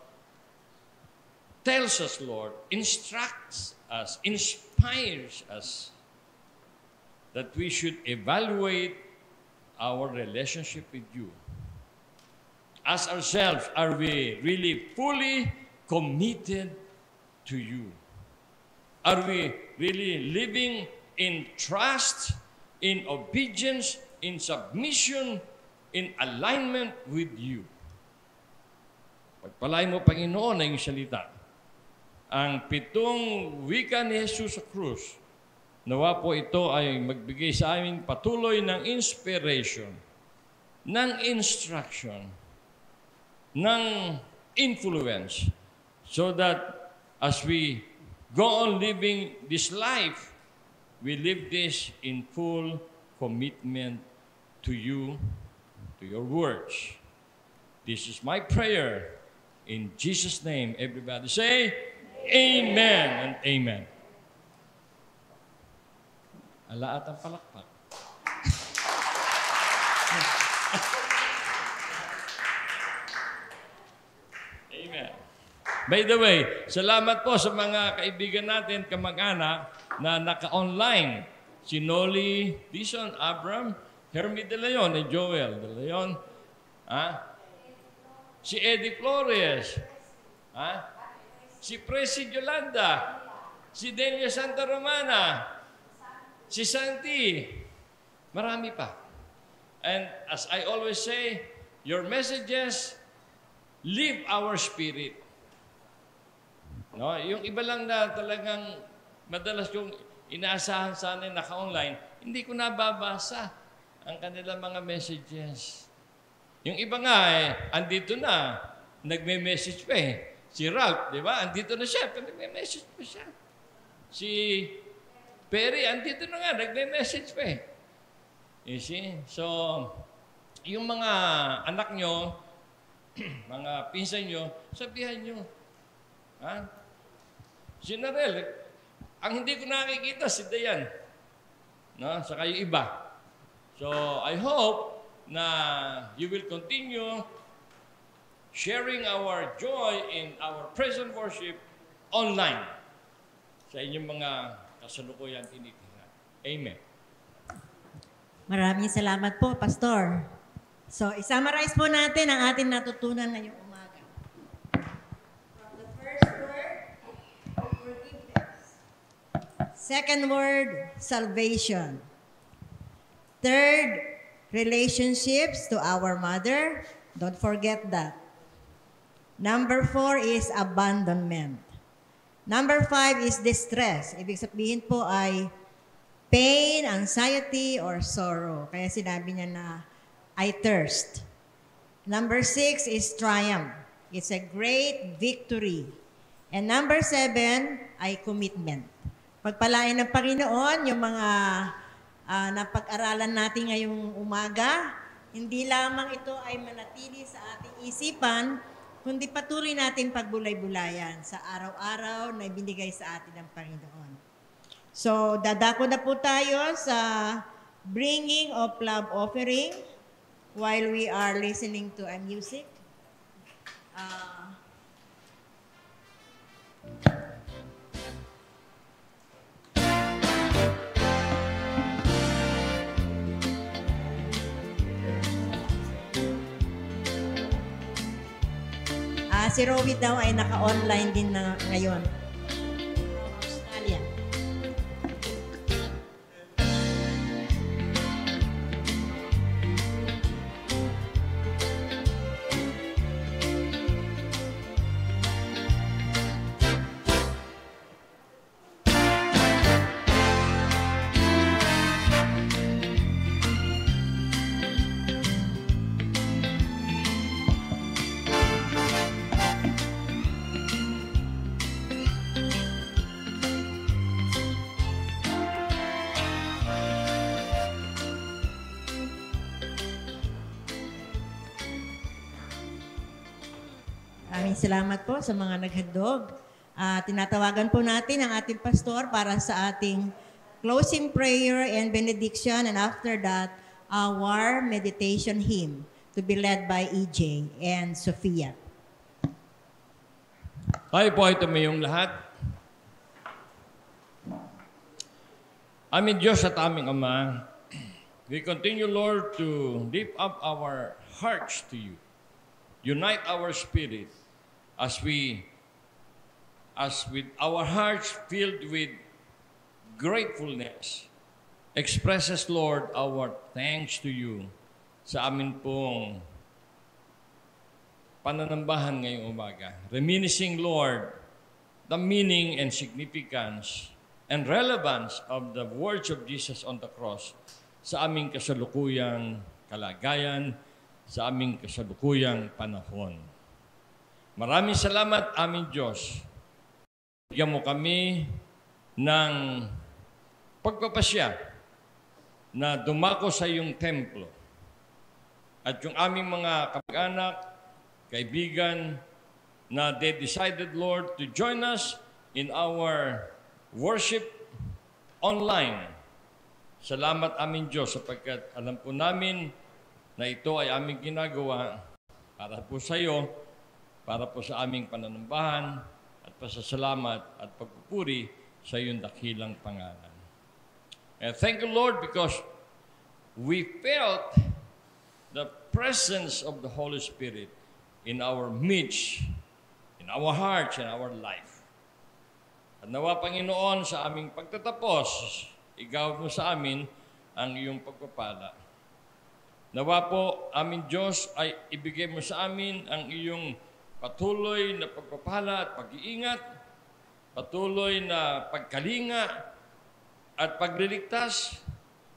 tells us, Lord, instructs us, inspires us that we should evaluate our relationship with you. Ask ourselves, are we really fully committed to you? Are we really living in trust, in obedience, in submission, in alignment with you? Pagpalain mo, Panginoon, na iyong salita. Ang 7 wika ni Jesus sa krus, nawa po ito ay magbigay sa amin patuloy ng inspiration, ng instruction, ng influence, so that as we go on living this life, we live this in full commitment to you, to your words. This is my prayer. In Jesus' name, everybody say, Amen and Amen. Alaat ang palakpak. Amen. By the way, salamat po sa mga kaibigan natin, kamag-anak, na naka-online. Si Noli Dison, Abram, Hermie De Leon, and Joel De Leon. Si Eddie Flores. Si Presi Yolanda. Si Delia Santa Romana. Si Santi. Marami pa. And as I always say, your messages live our spirit. No, yung iba lang na talagang madalas yung inaasahan sana naka-online, hindi ko nababasa ang kanilang mga messages. Yung iba nga andito na, nagme-message pa Si Ralph, di ba? Andito na siya, pero nagme-message pa siya. Si Perry, andito na nga, nagme-message pa eh. You see? So, yung mga anak nyo, mga pinsan nyo, sabihan nyo. Ha? Si Narel, ang hindi ko nakikita, si Dayan. No? Saka yung iba. So, I hope na you will continue sharing our joy in our present worship online sa inyong mga kasalukuyan tinitingnan. Amen. Maraming salamat po, Pastor. So, isummarize po natin ang ating natutunan ngayong umaga. From the first word, forgiveness. Second word, salvation. Third, relationships to our mother. Don't forget that. Number 4 is abandonment. Number 5 is distress. Ibig sabihin po ay pain, anxiety, or sorrow. Kaya sinabi niya na, I thirst. Number 6 is triumph. It's a great victory. And number 7 ay commitment. Pagpalain ng Panginoon, yung mga napag-aralan natin ngayong umaga, hindi lamang ito ay manatili sa ating isipan, kundi patuloy natin pagbulay-bulayan sa araw-araw na ibinigay sa atin ng Panginoon. So, dadako na po tayo sa bringing of love offering while we are listening to a music. Si Rowie daw ay naka-online din na ngayon. From Australia. Maraming salamat po sa mga naghandog. Tinatawagan po natin ang ating pastor para sa ating closing prayer and benediction, and after that, our meditation hymn to be led by EJ and Sophia. Tayo po ay tumayong lahat. Aming Diyos at aming Ama, we continue, Lord, to lift up our hearts to you. Unite our spirit as with our hearts filled with gratefulness, expresses, Lord, our thanks to you sa amin pong pananambahan ngayong umaga. Reminiscing, Lord, the meaning and significance and relevance of the words of Jesus on the cross sa aming kasalukuyang kalagayan, sa aming kasalukuyang panahon. Maraming salamat, aming Diyos. Bigyan mo kami ng pagpapasya na dumako sa iyong templo. At yung aming mga kamag-anak, kaibigan, na they decided, Lord, to join us in our worship online. Salamat, aming Diyos, sapagkat alam po namin na ito ay aming ginagawa para po sa iyo, para po sa aming pananambahan at pasasalamat at pagpupuri sa iyong dakilang pangalan. And thank you, Lord, because we felt the presence of the Holy Spirit in our midst, in our hearts, in our life. At nawa, Panginoon, sa aming pagtatapos, igawad mo sa amin ang iyong pagpapala. Nawa po, aming Diyos, ay ibigay mo sa amin ang iyong patuloy na pagpapala at pag-iingat, patuloy na pagkalinga at pagliligtas,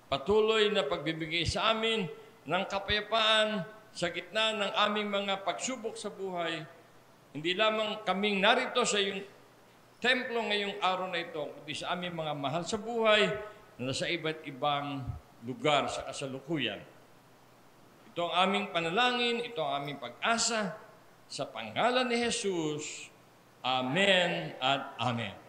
patuloy na pagbibigay sa amin ng kapayapaan sa gitna ng aming mga pagsubok sa buhay, Hindi lamang kaming narito sa iyong templo ngayong araw na ito, kundi sa aming mga mahal sa buhay na nasa iba't ibang lugar sa kasalukuyan. Ito ang aming panalangin, ito ang aming pag-asa. Sa pangalan ni Jesus, Amen at Amen.